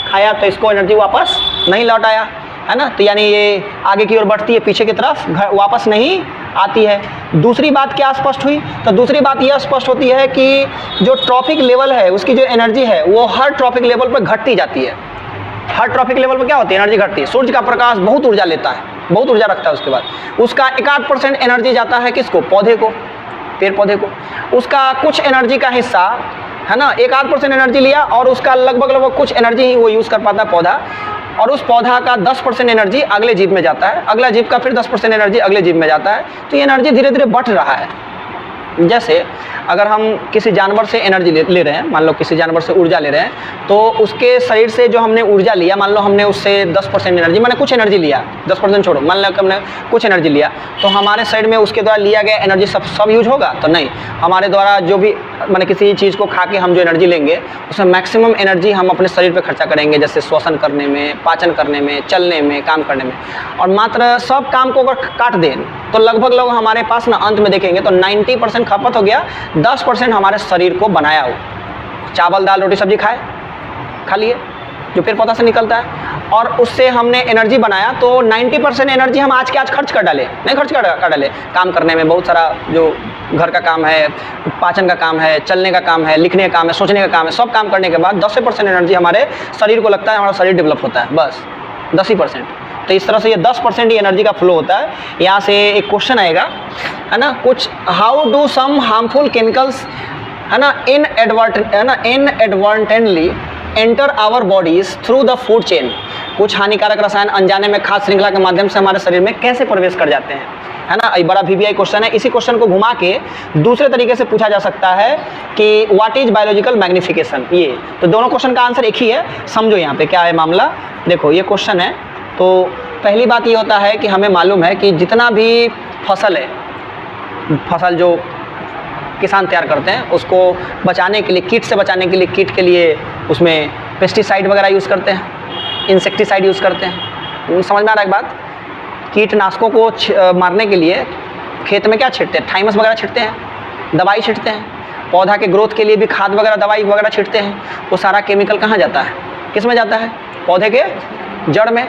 खाया तो इसको एनर्जी वापस नहीं लौटाया, है ना। तो यानी ये आगे की ओर बढ़ती है, पीछे की तरफ वापस नहीं आती है। दूसरी बात क्या स्पष्ट हुई? तो दूसरी बात यह स्पष्ट होती है कि जो ट्रॉपिक लेवल है उसकी जो एनर्जी है वो हर ट्रॉपिक लेवल पर घटती जाती है। हर ट्रॉपिक लेवल पर क्या होती है? एनर्जी घटती है। सूर्य का प्रकाश बहुत ऊर्जा लेता है, बहुत ऊर्जा रखता है। उसके बाद उसका 1-8% एनर्जी जाता है किसको? पौधे को, पेड़ पौधे को। उसका कुछ एनर्जी का हिस्सा, है ना, 1-8% एनर्जी लिया, और उसका लगभग कुछ एनर्जी ही वो यूज़ कर पाता है पौधा। और उस पौधा का 10% एनर्जी अगले जीव में जाता है, अगला जीव का फिर 10% एनर्जी अगले जीव में जाता है, तो ये एनर्जी धीरे धीरे बढ़ रहा है। जैसे अगर हम किसी जानवर से एनर्जी ले रहे हैं, मान लो किसी जानवर से ऊर्जा ले रहे हैं, तो उसके शरीर से जो हमने ऊर्जा लिया, मान लो हमने उससे 10% एनर्जी, मैंने कुछ एनर्जी लिया, 10% छोड़ो, मान लो कि हमने कुछ एनर्जी लिया, तो हमारे शरीर में उसके द्वारा लिया गया एनर्जी सब यूज होगा? तो नहीं, हमारे द्वारा जो भी मैंने किसी चीज़ को खा के हम जो एनर्जी लेंगे उसमें मैक्सिमम एनर्जी हम अपने शरीर पर खर्चा करेंगे, जैसे श्वसन करने में, पाचन करने में, चलने में, काम करने में। और मात्र सब काम को अगर काट दें तो लगभग लोग हमारे पास ना अंत में देखेंगे तो 90% खपत हो गया, 10% हमारे शरीर को बनाया हो। चावल दाल रोटी सब्जी खा लिए जो पेड़ पौधा से निकलता है, और उससे हमने एनर्जी बनाया, तो 90% एनर्जी हम आज के आज खर्च कर डाले, नहीं खर्च कर डाले काम करने में, बहुत सारा जो घर का काम है, पाचन का काम है, चलने का काम है, लिखने का काम है, सोचने का काम है, सब काम करने के बाद 10% एनर्जी हमारे शरीर को लगता है, हमारा शरीर डेवलप होता है, बस 10%। तो इस तरह से ये 10% ही एनर्जी का फ्लो होता है। यहाँ से एक क्वेश्चन आएगा, है ना, कुछ how do some harmful chemicals, है ना, inadvertently enter our bodies through the food chain, कुछ हानिकारक रसायन अनजाने में खाद्य श्रृंखला के माध्यम से हमारे शरीर में कैसे प्रवेश कर जाते हैं, है ना। ये बड़ा VVI क्वेश्चन है। इसी क्वेश्चन को घुमा के दूसरे तरीके से पूछा जा सकता है कि व्हाट इज बायोलॉजिकल मैग्निफिकेशन। ये तो दोनों क्वेश्चन का आंसर एक ही है, समझो यहाँ पे क्या है मामला। देखो ये क्वेश्चन है, तो पहली बात ये होता है कि हमें मालूम है कि जितना भी फसल है, फसल जो किसान तैयार करते हैं, उसको बचाने के लिए, कीट से बचाने के लिए, कीट के लिए उसमें पेस्टिसाइड वगैरह यूज़ करते हैं, इंसेक्टिसाइड यूज़ करते हैं। समझ में आ रहा है एक बात? कीटनाशकों को मारने के लिए खेत में क्या छिड़ते हैं? थाइमस वगैरह छिड़ते हैं, दवाई छिड़ते हैं। पौधा के ग्रोथ के लिए भी खाद वगैरह, दवाई वगैरह छिड़ते हैं। वो सारा केमिकल कहाँ जाता है? किस में जाता है? पौधे के जड़ में।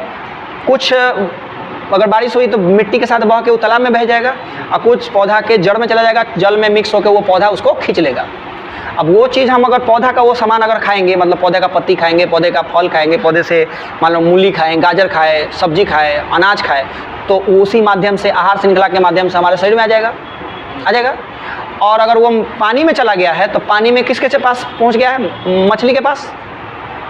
कुछ अगर बारिश हुई तो मिट्टी के साथ बह के वो तालाब में बह जाएगा, और कुछ पौधा के जड़ में चला जाएगा, जल में मिक्स होकर वो पौधा उसको खींच लेगा। अब वो चीज़ हम अगर पौधा का वो सामान अगर खाएंगे, मतलब पौधे का पत्ती खाएंगे, पौधे का फल खाएंगे, पौधे से मान लो मूली खाएं, गाजर खाए, सब्जी खाए, अनाज खाए, तो उसी माध्यम से, आहार श्रृंखला के माध्यम से हमारे शरीर में आ जाएगा। और अगर वो पानी में चला गया है तो पानी में किसके पास पहुँच गया है? मछली के पास,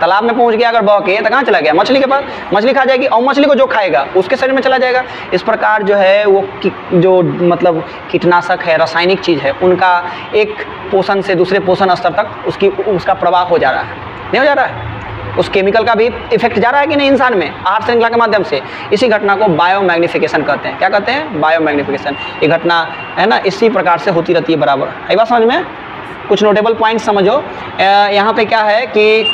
तालाब में पहुंच गया अगर बह के, तो कहाँ चला गया? मछली के पास। मछली खा जाएगी, और मछली को जो खाएगा उसके शरीर में चला जाएगा। इस प्रकार जो है वो जो मतलब कीटनाशक है, रासायनिक चीज़ है, उनका एक पोषण से दूसरे पोषण स्तर तक उसका प्रवाह हो जा रहा है, नहीं हो जा रहा है? उस केमिकल का भी इफेक्ट जा रहा है कि नहीं इंसान में, आहार श्रृंखला के माध्यम से। इसी घटना को बायोमैग्निफिकेशन कहते हैं। क्या कहते हैं? बायोमैग्निफिकेशन। ये घटना है ना, इसी प्रकार से होती रहती है बराबर। आई बात समझ में? कुछ नोटेबल पॉइंट समझो। यहाँ पे क्या है कि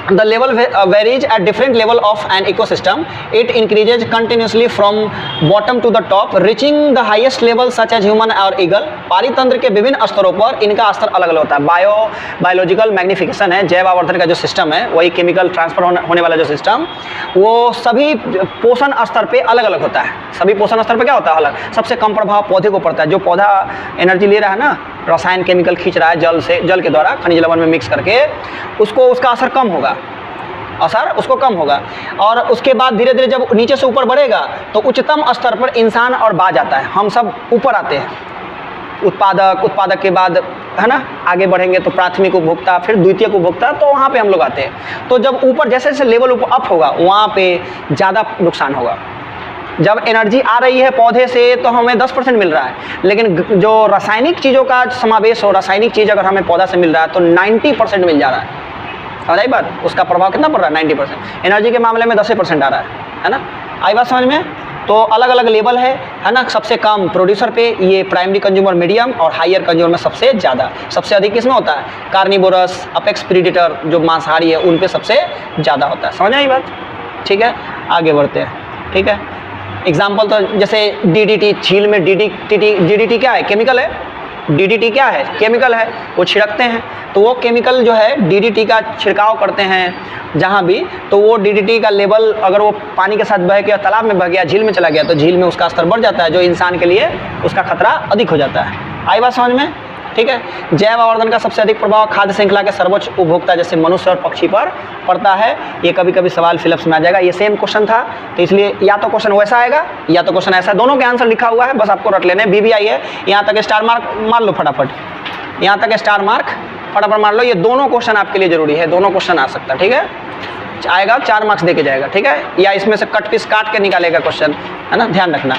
the level varies at different level of an ecosystem. It increases continuously from bottom to the top, reaching the highest level such as human or eagle. पारितंत्र के विभिन्न स्तरों पर इनका स्तर अलग अलग होता है। बायोलॉजिकल मैग्निफिकेशन है, जैव आवर्धन का जो सिस्टम है, वही केमिकल ट्रांसफर होने वाला जो सिस्टम, वो सभी पोषण स्तर पे अलग अलग होता है। सभी पोषण स्तर पे क्या होता है? अलग। सबसे कम प्रभाव पौधे को पड़ता है। जो पौधा एनर्जी ले रहा है ना, रसायन केमिकल खींच रहा है जल से, जल के द्वारा खनिज लवण में मिक्स करके, उसका असर कम होगा, उसको कम होगा। और उसके बाद धीरे धीरे जब नीचे से ऊपर बढ़ेगा तो उच्चतम स्तर पर इंसान और बाज आता है। हम सब ऊपर आते हैं, उत्पादक के बाद, है ना, आगे बढ़ेंगे तो प्राथमिक उपभोक्ता, फिर द्वितीयक उपभोक्ता, तो वहाँ पे हम लोग आते हैं। तो जब ऊपर जैसे जैसे लेवल ऊपर अप होगा, वहाँ पे ज़्यादा नुकसान होगा। जब एनर्जी आ रही है पौधे से तो हमें 10% मिल रहा है, लेकिन जो रासायनिक चीज़ों का समावेश हो, रासायनिक चीज़ अगर हमें पौधा से मिल रहा है तो 90% मिल जा रहा है। समझ बात? उसका प्रभाव कितना पड़ रहा है? 90%। एनर्जी के मामले में 10% आ रहा है ना। आई बात समझ में? तो अलग अलग लेवल है ना। सबसे कम प्रोड्यूसर पे, ये प्राइमरी कंज्यूमर मीडियम, और हायर कंज्यूमर में सबसे ज़्यादा। सबसे अधिक किसमें होता है? कार्निवोरस, अपेक्स प्रीडेटर, जो मांसाहारी है, उन पे सबसे ज़्यादा होता है। समझ आई बात? ठीक है, आगे बढ़ते हैं। ठीक है, एग्जाम्पल तो जैसे DDT, झील में DDT क्या है? केमिकल है। DDT क्या है? केमिकल है। वो छिड़कते हैं तो वो केमिकल जो है DDT का छिड़काव करते हैं जहाँ भी, तो वो DDT का लेवल अगर वो पानी के साथ बह गया, तालाब में बह गया, झील में चला गया, तो झील में उसका स्तर बढ़ जाता है, जो इंसान के लिए उसका खतरा अधिक हो जाता है। आई बात समझ में? ठीक है। जैव आवर्धन का सबसे अधिक प्रभाव खाद्य श्रृंखला के सर्वोच्च उपभोक्ता जैसे मनुष्य और पक्षी पर पड़ता है। ये कभी कभी सवाल फिलअप्स में आ जाएगा। ये सेम क्वेश्चन था, तो इसलिए या तो क्वेश्चन वैसा आएगा या तो क्वेश्चन ऐसा। दोनों के आंसर लिखा हुआ है, बस आपको रट लेने। BVI है, यहाँ तक स्टार मार्क मार लो फटाफट, यहाँ तक स्टार मार्क फटाफट मार लो। ये दोनों क्वेश्चन आपके लिए जरूरी है, दोनों क्वेश्चन आ सकता है। ठीक है, आएगा 4 मार्क्स दे के जाएगा, ठीक है, या इसमें से कट पीस काट के निकालेगा क्वेश्चन, है ना, ध्यान रखना।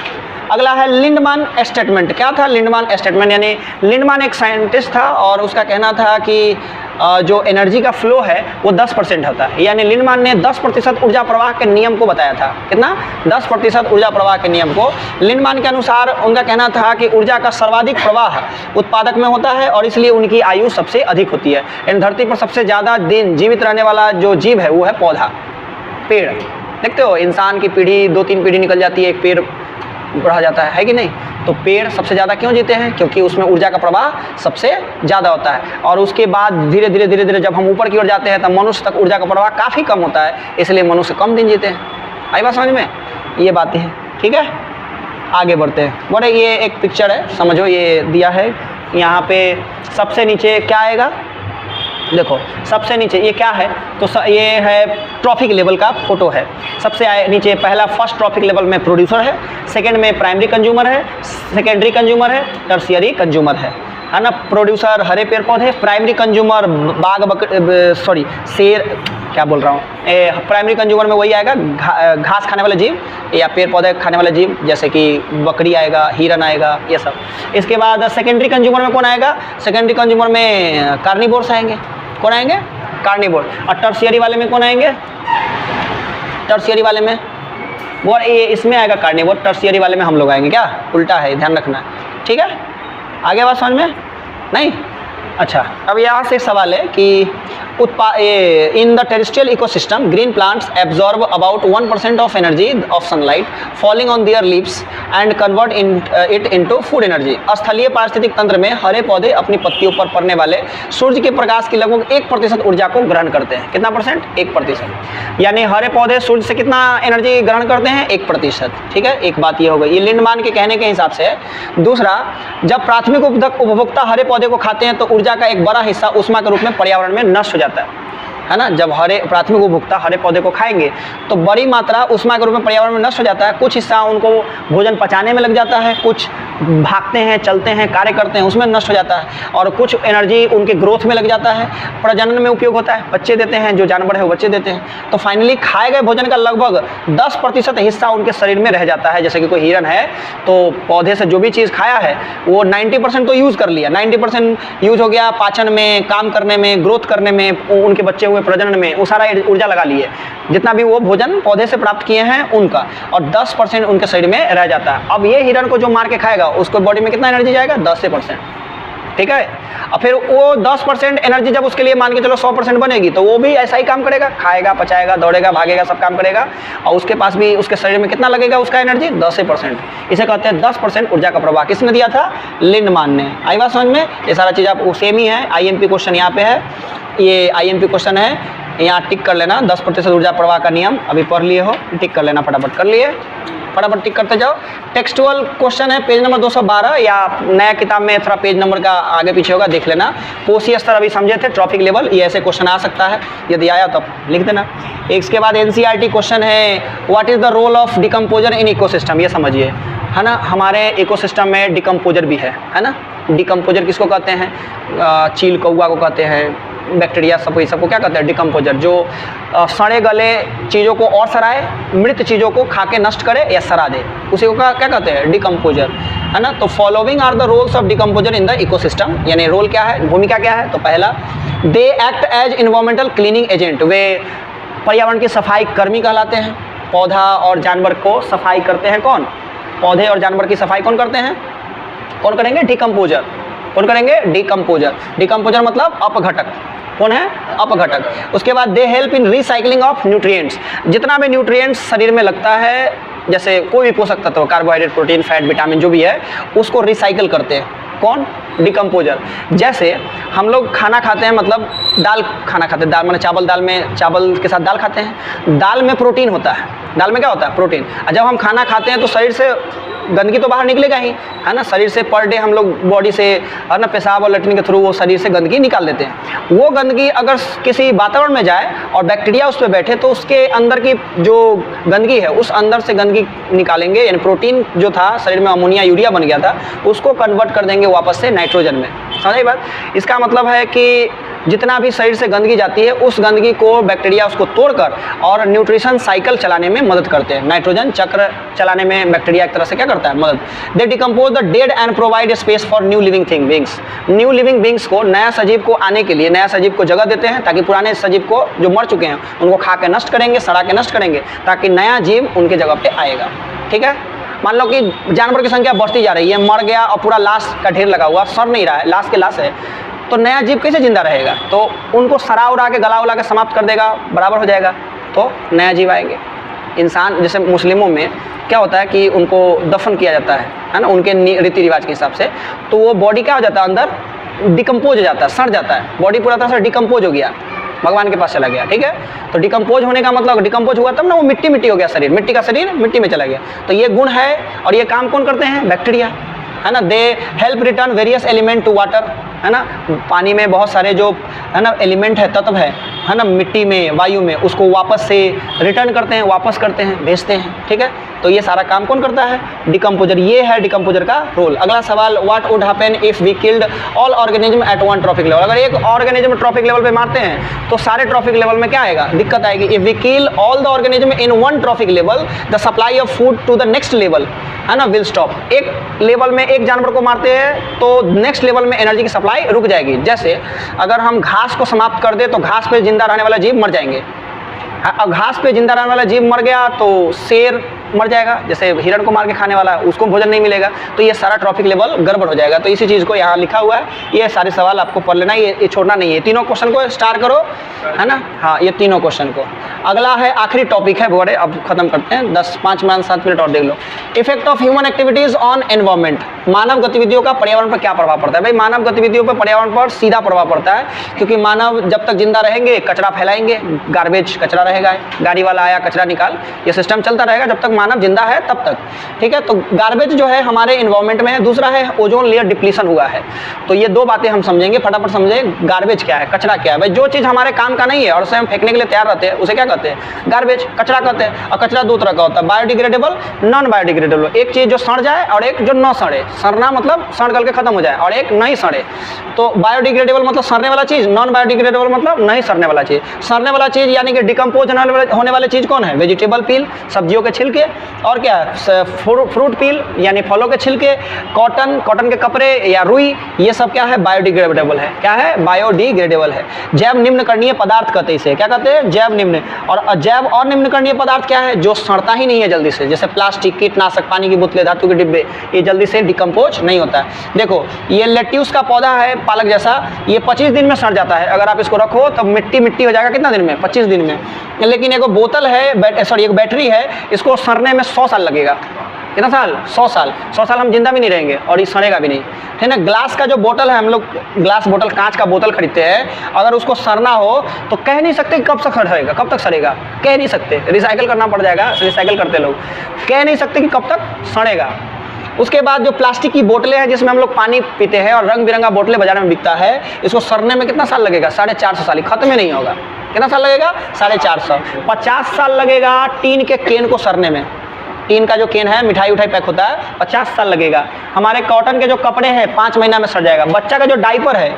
अगला है लिंडमान स्टेटमेंट। क्या था लिंडमान स्टेटमेंट? यानी लिंडमान एक साइंटिस्ट था और उसका कहना था कि जो एनर्जी का फ्लो है वो 10% होता है। यानी लिंडमान ने 10% ऊर्जा प्रवाह के नियम को बताया था। कितना? 10% ऊर्जा प्रवाह के नियम को। लिंडमान के अनुसार उनका कहना था कि ऊर्जा का सर्वाधिक प्रवाह उत्पादक में होता है और इसलिए उनकी आयु सबसे अधिक होती है। इन धरती पर सबसे ज़्यादा दिन जीवित रहने वाला जो जीव है वो है पौधा, पेड़। देखते हो इंसान की पीढ़ी 2-3 पीढ़ी निकल जाती है, एक पेड़ बढ़ा जाता है कि नहीं? तो पेड़ सबसे ज़्यादा क्यों जीते हैं? क्योंकि उसमें ऊर्जा का प्रवाह सबसे ज़्यादा होता है। और उसके बाद धीरे धीरे जब हम ऊपर की ओर जाते हैं तब मनुष्य तक ऊर्जा का प्रवाह काफ़ी कम होता है, इसलिए मनुष्य कम दिन जीते हैं। आई बात समझ में? ये बातें हैं, ठीक है। आगे बढ़ते हैं। बोले ये एक पिक्चर है, समझो, ये दिया है यहाँ पे। सबसे नीचे क्या आएगा? देखो सबसे नीचे ये क्या है? तो ये है ट्रॉफिक लेवल का फोटो है। सबसे नीचे पहला फर्स्ट ट्रॉफिक लेवल में प्रोड्यूसर है, सेकंड में प्राइमरी कंज्यूमर है, सेकेंडरी कंज्यूमर है, टर्शियरी कंज्यूमर है ना। प्रोड्यूसर हरे पेड़ पौधे, प्राइमरी कंज्यूमर शेर, क्या बोल रहा हूँ, प्राइमरी कंज्यूमर में वही आएगा घास खाने वाले जीव या पेड़ पौधे खाने वाले जीव, जैसे कि बकरी आएगा, हिरन आएगा, ये सब। इसके बाद सेकेंडरी कंज्यूमर में कौन आएगा? सेकेंडरी कंज्यूमर में कार्निवोर्स आएंगे। कौन आएंगे? कार्निवोर। और टर्शियरी वाले में कौन आएंगे? टर्शियरी वाले में वो ये इसमें आएगा कार्निवोर, टर्शियरी वाले में हम लोग आएंगे। क्या उल्टा है, ध्यान रखना, ठीक है। आगे बात समझ में नहीं? अच्छा, अब यहाँ से सवाल है कि in the terrestrial ecosystem green plants absorb about 1% of energy of sunlight falling on their leaves and convert it into food energy. स्थलीय पारिस्थितिक तंत्र में हरे पौधे अपनी पत्तियों पर पड़ने वाले सूर्य के प्रकाश की लगभग 1% ऊर्जा को ग्रहण करते हैं। कितना परसेंट? 1%। यानी हरे पौधे सूर्य से कितना एनर्जी ग्रहण करते हैं? 1%, ठीक है। एक बात ये हो गई, ये लिंडमान के कहने के हिसाब से। दूसरा, जब प्राथमिक उपभोक्ता हरे पौधे को खाते हैं तो ऊर्जा का एक बड़ा हिस्सा ऊष्मा के रूप में पर्यावरण में नष्ट हो जाता है ना। जब प्राथमिक उपभोक्ता हरे पौधे को खाएंगे तो बड़ी मात्रा ऊष्मा के रूप में पर्यावरण में नष्ट हो जाता है। कुछ हिस्सा उनको भोजन पचाने में लग जाता है, कुछ भागते हैं, चलते हैं, कार्य करते हैं, उसमें नष्ट हो जाता है, और कुछ एनर्जी उनके ग्रोथ में लग जाता है, प्रजनन में उपयोग होता है, बच्चे देते हैं, जो जानवर है वो बच्चे देते हैं। तो फाइनली खाए गए भोजन का लगभग 10% हिस्सा उनके शरीर में रह जाता है। जैसे कि कोई हिरन है तो पौधे से जो भी चीज़ खाया है वो 90% तो यूज़ कर लिया, 90% यूज हो गया पाचन में, काम करने में, ग्रोथ करने में, उनके बच्चे हुए प्रजनन में, वो सारा ऊर्जा लगा लिए जितना भी वो भोजन पौधे से प्राप्त किए हैं उनका, और 10% उनके शरीर में रह जाता है। अब ये हिरन को जो मार के खाएगा उसको बॉडी में कितना एनर्जी जाएगा? 10%, ठीक है। और फिर वो 10% एनर्जी जब उसके लिए मान के चलो 100% बनेगी तो वो भी ऐसा ही काम करेगा, खाएगा, पचाएगा, दौड़ेगा, भागेगा, सब काम करेगा, और उसके पास भी उसके शरीर में कितना लगेगा उसका एनर्जी? 10%। इसे कहते हैं 10% ऊर्जा का प्रवाह। किसने दिया था? लिंडमान ने। आई बात समझ में? ये सारा चीज़ आपको सेम ही है। IMP क्वेश्चन यहाँ पे है, ये IMP क्वेश्चन है, यहाँ टिक कर लेना। 10% ऊर्जा प्रवाह का नियम अभी पढ़ लिए हो, टिक कर लेना, फटाफट कर लिए, फटाफट टिक करते जाओ। टेक्सटुअल क्वेश्चन है, पेज नंबर 212, या नया किताब में थोड़ा पेज नंबर का आगे पीछे होगा, देख लेना। कोसी स्तर अभी समझे थे, ट्रॉफिक लेवल, ये ऐसे क्वेश्चन आ सकता है, यदि आया तो लिख देना। इसके बाद NCERT क्वेश्चन है, what is the role of decomposer in ecosystem? ये समझिए, है ना। हमारे इकोसिस्टम में डिकम्पोजर भी है ना। डिकम्पोजर किसको कहते हैं? चील कौआ को कहते हैं, बैक्टीरिया सबको क्या कहते हैं? डिकम्पोजर। जो सड़े गले चीज़ों को और सराए, मृत चीज़ों को खा के नष्ट करे या सरा दे, उसी को क्या कहते हैं? डिकम्पोजर, है ना। तो following are the roles of decomposer in the ecosystem, यानी रोल क्या है, भूमिका क्या है? तो पहला, they act as environmental cleaning agent, वे पर्यावरण की सफाई कर्मी कहलाते हैं। पौधा और जानवर को सफाई करते हैं कौन? पौधे और जानवर की सफाई कौन करते हैं? कौन करेंगे? डिकम्पोजर। कौन करेंगे? डिकम्पोजर। डिकम्पोजर मतलब अपघटक। कौन है? अपघटक। उसके बाद they help in recycling of nutrients, जितना भी न्यूट्रिएंट्स शरीर में लगता है, जैसे कोई भी पोषक तत्व, कार्बोहाइड्रेट, प्रोटीन, फैट, विटामिन जो भी है, उसको रिसाइकिल करते हैं। कौन? डिकम्पोजर। जैसे हम लोग खाना खाते हैं, मतलब दाल खाना खाते हैं, दाल माने चावल, दाल में चावल के साथ दाल खाते हैं, दाल में प्रोटीन होता है। दाल में क्या होता है? प्रोटीन। और जब हम खाना खाते हैं तो शरीर से गंदगी तो बाहर निकलेगा ही, है ना। शरीर से पर डे हम लोग बॉडी से, है ना, पेशाब और लेटरिन के थ्रू वो शरीर से गंदगी निकाल देते हैं। वो गंदगी अगर किसी वातावरण में जाए और बैक्टीरिया उस पर बैठे तो उसके अंदर की जो गंदगी है, उस अंदर से गंदगी निकालेंगे, यानी प्रोटीन जो था शरीर में, अमोनिया, यूरिया बन गया था, उसको कन्वर्ट कर देंगे वापस से नाइट्रोजन में। समझिए बात? इसका मतलब है कि जितना भी शरीर से गंदगी जाती है उस गंदगी को बैक्टीरिया उसको तोड़कर और न्यूट्रिशन साइकिल चलाने में मदद करते हैं। नाइट्रोजन चक्र चलाने में बैक्टीरिया एक तरह से क्या करता है, मदद। दे decompose the dead and provide space for new living beings. New living beings को, नया सजीव को आने के लिए नया सजीव को जगह देते हैं, ताकि पुराने सजीव को जो मर चुके हैं उनको खा के नष्ट करेंगे, सड़ा के नष्ट करेंगे, ताकि नया जीव उनके जगह पे आएगा। ठीक है, मान लो कि जानवर की संख्या बढ़ती जा रही है, मर गया और पूरा लाश का ढेर लगा हुआ, सड़ नहीं रहा है, लाश के लाश है, तो नया जीव कैसे जिंदा रहेगा? तो उनको सड़ा उड़ा के गला उला के समाप्त कर देगा, बराबर हो जाएगा, तो नया जीव आएंगे। इंसान, जैसे मुस्लिमों में क्या होता है कि उनको दफन किया जाता है ना, उनके रीति रिवाज के हिसाब से, तो वो बॉडी क्या हो जाता है, अंदर डिकम्पोज हो जाता है, सड़ जाता है, बॉडी पूरा तरह से डिकम्पोज हो गया, भगवान के पास चला गया। ठीक है, तो डिकम्पोज होने का मतलब, डिकम्पोज हुआ तब ना वो मिट्टी मिट्टी हो गया शरीर, मिट्टी का शरीर मिट्टी में चला गया। तो ये गुण है और ये काम कौन करते हैं? बैक्टीरिया, है ना। They help return various element to water, है ना। पानी में बहुत सारे जो है ना एलिमेंट है, तत्व है ना, मिट्टी में, वायु में, उसको वापस से रिटर्न करते हैं, वापस करते हैं, भेजते हैं। ठीक है, तो ये सारा काम कौन करता है? डिकम्पोजर। ये है डिकम्पोजर का रोल। अगला सवाल, what would happen if we killed all organism at one trophic level. अगर एक ऑर्गेनिज्म ट्रॉफिक लेवल पे मारते हैं तो सारे ट्रॉफिक लेवल में क्या आएगा? दिक्कत आएगी। If we kill all the organism in one trophic level the supply of food to the next level, है ना, विल स्टॉप। एक लेवल में एक जानवर को मारते हैं तो नेक्स्ट लेवल में एनर्जी की सप्लाई रुक जाएगी। जैसे अगर हम घास को समाप्त कर दे तो घास पे जिंदा रहने वाला जीव मर जाएंगे। अब घास पे जिंदा रहने वाला जीव मर गया तो शेर मर जाएगा, जैसे हिरण को मार के खाने वाला है उसको भोजन नहीं मिलेगा, तो ये सारा ट्रॉफिक लेवल गड़बड़ हो जाएगा। तो इसी चीज़ को यहाँ लिखा हुआ है, ये सारे सवाल आपको पढ़ लेना, ये छोड़ना नहीं है। तीनों क्वेश्चन को स्टार करो, है ना, हाँ, ये तीनों क्वेश्चन को। अगला है आखिरी टॉपिक है, बड़े अब खत्म करते हैं, 5 मिनट 7 मिनट और देख लो। Effect of human activities on environment. मानव गतिविधियों का पर्यावरण पर क्या प्रभाव पड़ता है? भाई मानव गतिविधियों पर पर्यावरण पर सीधा प्रभाव पड़ता है, क्योंकि मानव जब तक जिंदा रहेंगे कचरा फैलाएंगे, गार्बेज कचरा रहेगा, गाड़ी वाला आया कचरा निकाल, ये सिस्टम चलता रहेगा जब तक मानव जिंदा है तब तक। ठीक है, तो गार्बेज जो है हमारे एनवायरनमेंट में है। दूसरा है ओजोन लेयर डिप्लीशन हुआ है। तो ये दो बातें हम समझेंगे, फटाफट समझे। गार्बेज क्या है, कचरा क्या है? भाई जो चीज़ हमारे काम का नहीं है और उसे हम फेंकने के लिए तैयार रहते हैं उसे क्या कहते हैं? गार्बेज, कचरा कहते हैं। और कचरा दो तरह का होता है, बायोडिग्रेडेबल, नॉन बायोडिग्रेडेबल। एक चीज़ जो सड़ जाए और एक जो न सड़े। सड़ना मतलब सड़ गल के खत्म हो जाए और एक नहीं सड़े। तो बायोडिग्रेडेबल मतलब सड़ने वाला चीज़, नॉन बायोडिग्रेडेबल मतलब नहीं सड़ने वाला चीज़। सड़ने वाला चीज़ यानी कि डिकम्पोज होने वाले चीज़ कौन है? वेजिटेबल पील, सब्जियों के छिलके, और क्या है, फ्रूट पील यानी फलों के छिलके, कॉटन के कपड़े या रुई, ये सब क्या है? बायोडिग्रेडेबल है। क्या है? बायोडिग्रेडेबल है। जैव निम्न करणीय पदार्थ कहते हैं इसे। क्या कहते हैं? जैव निम्न। और जैव और निम्न करणीय पदार्थ क्या है? जो सड़ता ही नहीं है जल्दी से, जैसे प्लास्टिक, कीटनाशक, पानी की बोतलें, धातु के डिब्बे, ये जल्दी से डिकम्पोज नहीं होता है। देखो ये लेट्यूस का पौधा है, पालक जैसा, ये 25 दिन में सड़ जाता है। अगर आप इसको रखो तो मिट्टी हो जाएगा कितना दिन में? 25 दिन में। लेकिन एक बोतल है, एक बैटरी है, इसको सड़ने में 100 साल लगेगा। कितना साल? 100 साल। 100 साल हम जिंदा भी नहीं रहेंगे और ये सड़ेगा भी नहीं, है ना। ग्लास का जो बोतल है, हम लोग ग्लास बोतल, कांच का बोतल खरीदते हैं, अगर उसको सड़ना हो तो कह नहीं सकते कब तक सड़ेगा, कब तक सड़ेगा, कह नहीं सकते। रिसाइकिल करना पड़ जाएगा, रिसाइकिल करते लोग, कह नहीं सकते कि कब तक सड़ेगा। उसके बाद जो प्लास्टिक की बोतलें हैं जिसमें हम लोग पानी पीते हैं और रंग बिरंगा बोतलें बाजार में बिकता है, इसको सड़ने में कितना साल लगेगा? 450 साल, खत्म ही नहीं होगा। कितना साल लगेगा? 450। 50 साल लगेगा टीन के केन को सड़ने में। टीन का जो केन है, मिठाई उठाई पैक होता है, 50 साल लगेगा। हमारे कॉटन के जो कपड़े हैं 5 महीना में सड़ जाएगा। बच्चा का जो डाइपर है,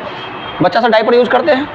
बच्चा से डाइपर यूज़ करते हैं,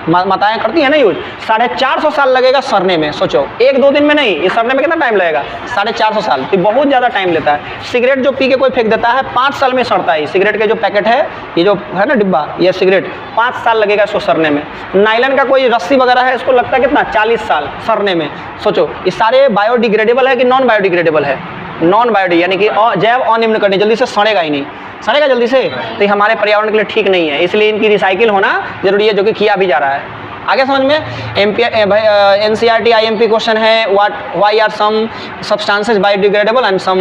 माताएं करती हैं ना यूज, 450 साल लगेगा सड़ने में। सोचो 1-2 दिन में नहीं, ये सड़ने में कितना टाइम लगेगा? 450 साल। तो बहुत ज़्यादा टाइम लेता है। सिगरेट जो पी के कोई फेंक देता है 5 साल में सड़ता है। सिगरेट के जो पैकेट है, ये जो है ना डिब्बा, ये सिगरेट 5 साल लगेगा इसको सड़ने में। नायलन का कोई रस्सी वगैरह है, इसको लगता है कितना? 40 साल सड़ने में। सोचो ये सारे बायोडिग्रेडेबल है कि नॉन बायोडिग्रेडेबल है? नॉन बायोडिग यानी कि जैव अनिम्न करने, जल्दी से सड़ेगा ही नहीं, सड़ेगा जल्दी से, तो ये हमारे पर्यावरण के लिए ठीक नहीं है। इसलिए इनकी रिसाइकिल होना जरूरी है, जो कि किया भी जा रहा है। आगे समझ में? NCERT IMP क्वेश्चन है, why are some substances biodegradable and some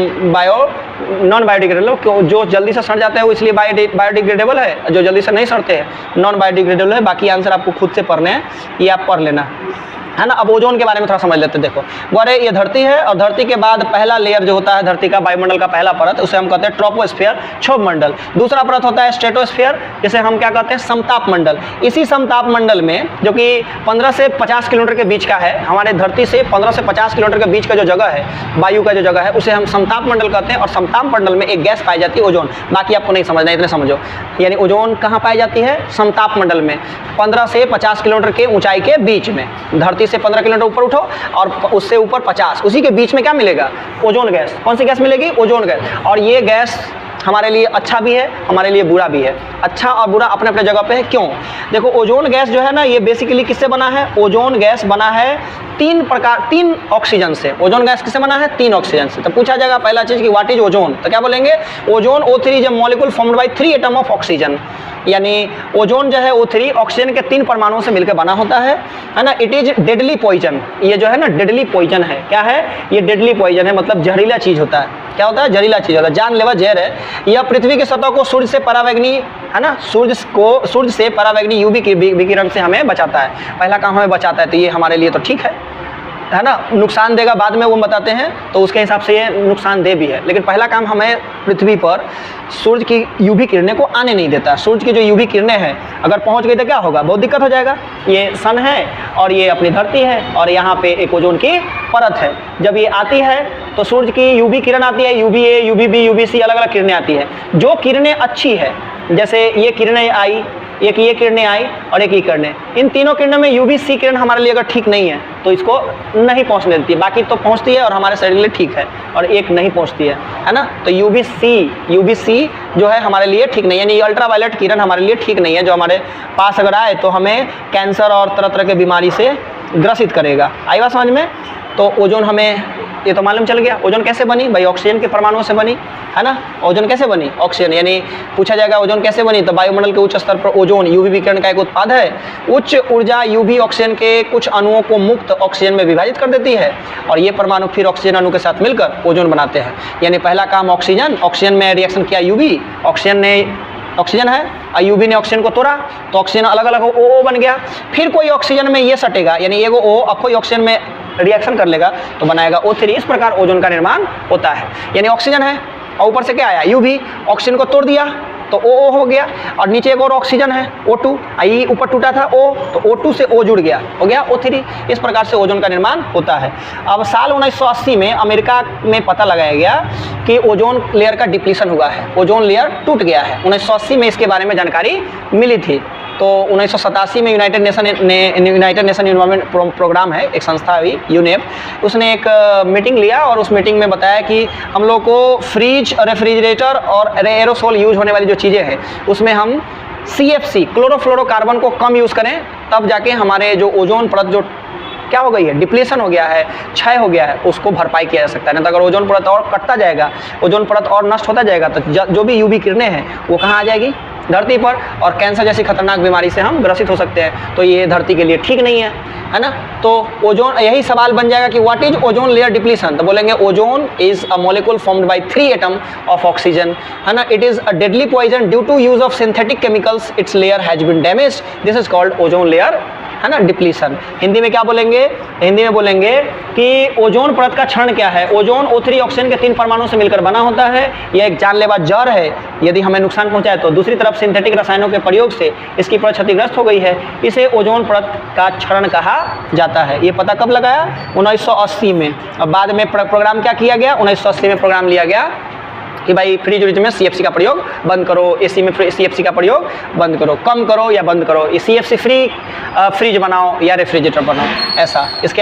non biodegradable. जो जल्दी से सड़ जाते हैं वो इसलिए बायोडिग्रेडेबल है, जो जल्दी से नहीं सड़ते हैं नॉन बायोडिग्रेडेबल है। बाकी आंसर आपको खुद से पढ़ने हैं, ये आप पढ़ लेना। है ना। अब ओजोन के बारे में थोड़ा समझ लेते हैं। देखो बोले ये धरती है और धरती के बाद पहला लेयर जो होता है धरती का वायुमंडल का पहला परत, उसे हम कहते हैं ट्रोपोस्फीयर, क्षोभ मंडल। दूसरा परत होता है स्ट्रेटोस्फीयर, जिसे हम क्या कहते हैं, समताप मंडल। इसी समताप मंडल में जो कि 15 से 50 किलोमीटर के बीच का है, हमारे धरती से 15 से 50 किलोमीटर के बीच का जो जगह है, वायु का जो जगह है, उसे हम समताप मंडल कहते हैं। और समताप मंडल में एक गैस पाई जाती है ओजोन। बाकी आपको नहीं समझना, इतने समझो। यानी ओजोन कहाँ पाई जाती है, समताप मंडल में, 15 से 50 किलोमीटर के ऊंचाई के बीच में। धरती से 15 किलोमीटर ऊपर उठो और उससे ऊपर 50, उसी के बीच में क्या मिलेगा, ओजोन गैस। कौन सी गैस मिलेगी, ओजोन गैस। और ये गैस हमारे लिए अच्छा भी है, हमारे लिए बुरा भी है। अच्छा और बुरा अपने अपने जगह पे है। क्यों, देखो ओजोन गैस जो है ना, ये बेसिकली किससे बना है, ओजोन गैस बना है 3 ऑक्सीजन से। ओजोन गैस किससे बना है, 3 ऑक्सीजन से। तो पूछा जाएगा पहला चीज कि व्हाट इज ओजोन, तो क्या बोलेंगे, ozone O3 is a molecule formed by 3 atom of oxygen. यानी ओजोन जो है O3 ऑक्सीजन के 3 परमाणुओं से मिलकर बना होता है ना। इट इज डेडली पॉइजन, ये जो है ना डेडली पॉइजन है। क्या है, ये डेडली पॉइजन है, मतलब जहरीला चीज होता है। क्या होता है, जहरीला चीज होता है, जानलेवा जहर है। यह पृथ्वी की सतह को सूर्य से परावैंगनी, है ना, सूर्य से परावैंगनी यूवी विकिरण से हमें बचाता है। पहला काम हमें बचाता है, तो ये हमारे लिए तो ठीक है ना। नुकसान देगा बाद में वो बताते हैं, तो उसके हिसाब से ये नुकसानदेह भी है। लेकिन पहला काम हमें पृथ्वी पर सूर्य की यूवी किरणें को आने नहीं देता। सूर्य की जो यूवी किरणें हैं अगर पहुंच गई तो क्या होगा, बहुत दिक्कत हो जाएगा। ये सन है और ये अपनी धरती है और यहाँ पे एक ओजोन की परत है। जब ये आती है तो सूर्य की यूवी किरण आती है, UVA, UVB, UVC, अलग अलग किरणें आती है। जो किरणें अच्छी है, जैसे ये किरणें आई, एक ये किरणें आई और एक ये किरणें, इन तीनों किरणों में UVC किरण हमारे लिए अगर ठीक नहीं है तो इसको नहीं पहुंचने देती है। बाकी तो पहुंचती है और हमारे शरीर के लिए ठीक है, और एक नहीं पहुंचती है ना। तो UVC जो है हमारे लिए ठीक नहीं है, यानी अल्ट्रावायलेट किरण हमारे लिए ठीक नहीं है। जो हमारे पास अगर आए तो हमें कैंसर और तरह तरह के बीमारी से ग्रसित करेगा। आई बात समझ में। तो ओजोन हमें ये तो मालूम चल गया। ओजोन कैसे बनी भाई, ऑक्सीजन के परमाणुओं से बनी, है ना। ओजोन कैसे बनी, ऑक्सीजन। यानी पूछा जाएगा ओजोन कैसे बनी, तो वायुमंडल के उच्च स्तर पर ओजोन UV विकिरण का एक उत्पाद है। उच्च ऊर्जा UV ऑक्सीजन के कुछ अणुओं को मुक्त ऑक्सीजन में विभाजित कर देती है और ये परमाणु फिर ऑक्सीजन अणु के साथ मिलकर ओजोन बनाते हैं। यानी पहला काम ऑक्सीजन में रिएक्शन किया UV, ऑक्सीजन है और UV ने ऑक्सीजन को तोड़ा तो ऑक्सीजन अलग अलग O बन गया। फिर कोई ऑक्सीजन में ये सटेगा, यानी एगो O अब कोई ऑक्सीजन में रिएक्शन कर लेगा तो बनाएगा O3। इस प्रकार ओजोन का निर्माण होता है। यानी ऑक्सीजन है और ऊपर से क्या आया, UV, ऑक्सीजन को तोड़ दिया तो O हो गया, और नीचे एक और ऑक्सीजन है O2, आई ऊपर टूटा था O, तो O2 से O जुड़ गया, हो गया O3। इस प्रकार से ओजोन का निर्माण होता है। अब साल 1980 में अमेरिका में पता लगाया गया कि ओजोन लेयर का डिप्लीशन हुआ है, ओजोन लेयर टूट गया है। 1980 में इसके बारे में जानकारी मिली थी। तो 1987 में यूनाइटेड नेशन एनवायरनमेंट प्रोग्राम है, एक संस्था है UNEP, उसने एक मीटिंग लिया और उस मीटिंग में बताया कि हम लोग को फ्रिज, रेफ्रिजरेटर और एरोसोल यूज होने वाली जो चीज़ें हैं उसमें हम CFC, क्लोरोफ्लोरोकार्बन को कम यूज़ करें, तब जाके हमारे जो ओजोन परत जो क्या हो गई है, डिप्लीशन हो गया है, क्षय हो गया है, उसको भरपाई किया जा सकता है। नहीं तो अगर ओजोन परत और कटता जाएगा, ओजोन परत और नष्ट होता जाएगा तो जो भी UV किरणें हैं वो कहाँ आ जाएगी, धरती पर, और कैंसर जैसी खतरनाक बीमारी से हम ग्रसित हो सकते हैं। तो ये धरती के लिए ठीक नहीं है ना। तो ओजोन, यही सवाल बन जाएगा कि what is ozone layer depletion, तो बोलेंगे ozone is a molecule formed by 3 atom of oxygen, है ना। It is a deadly poison due to use of synthetic chemicals, its layer has been damaged, this is called ozone layer, है ना, depletion. Hindi में क्या बोलेंगे, हिंदी में बोलेंगे कि ओजोन परत का क्षरण क्या है। ओजोन O3 ऑक्सीजन के 3 परमाणुओं से मिलकर बना होता है। यह एक जानलेवा जहर है, यदि हमें नुकसान पहुंचाए तो। दूसरी तरफ सिंथेटिक रसायनों के प्रयोग से इसकी परत क्षतिग्रस्त हो गई है, इसे ओजोन परत का क्षरण कहा जाता है। ये पता कब लगाया, 1980 में। अब बाद में प्रोग्राम क्या किया गया, 1980 में प्रोग्राम लिया गया कि भाई फ्रिज व्रिज में CFC का प्रयोग बंद करो, AC में CFC का प्रयोग बंद करो, कम करो या बंद करो, ये CFC फ्री फ्रिज बनाओ या रेफ्रिजरेटर बनाओ, ऐसा। इसके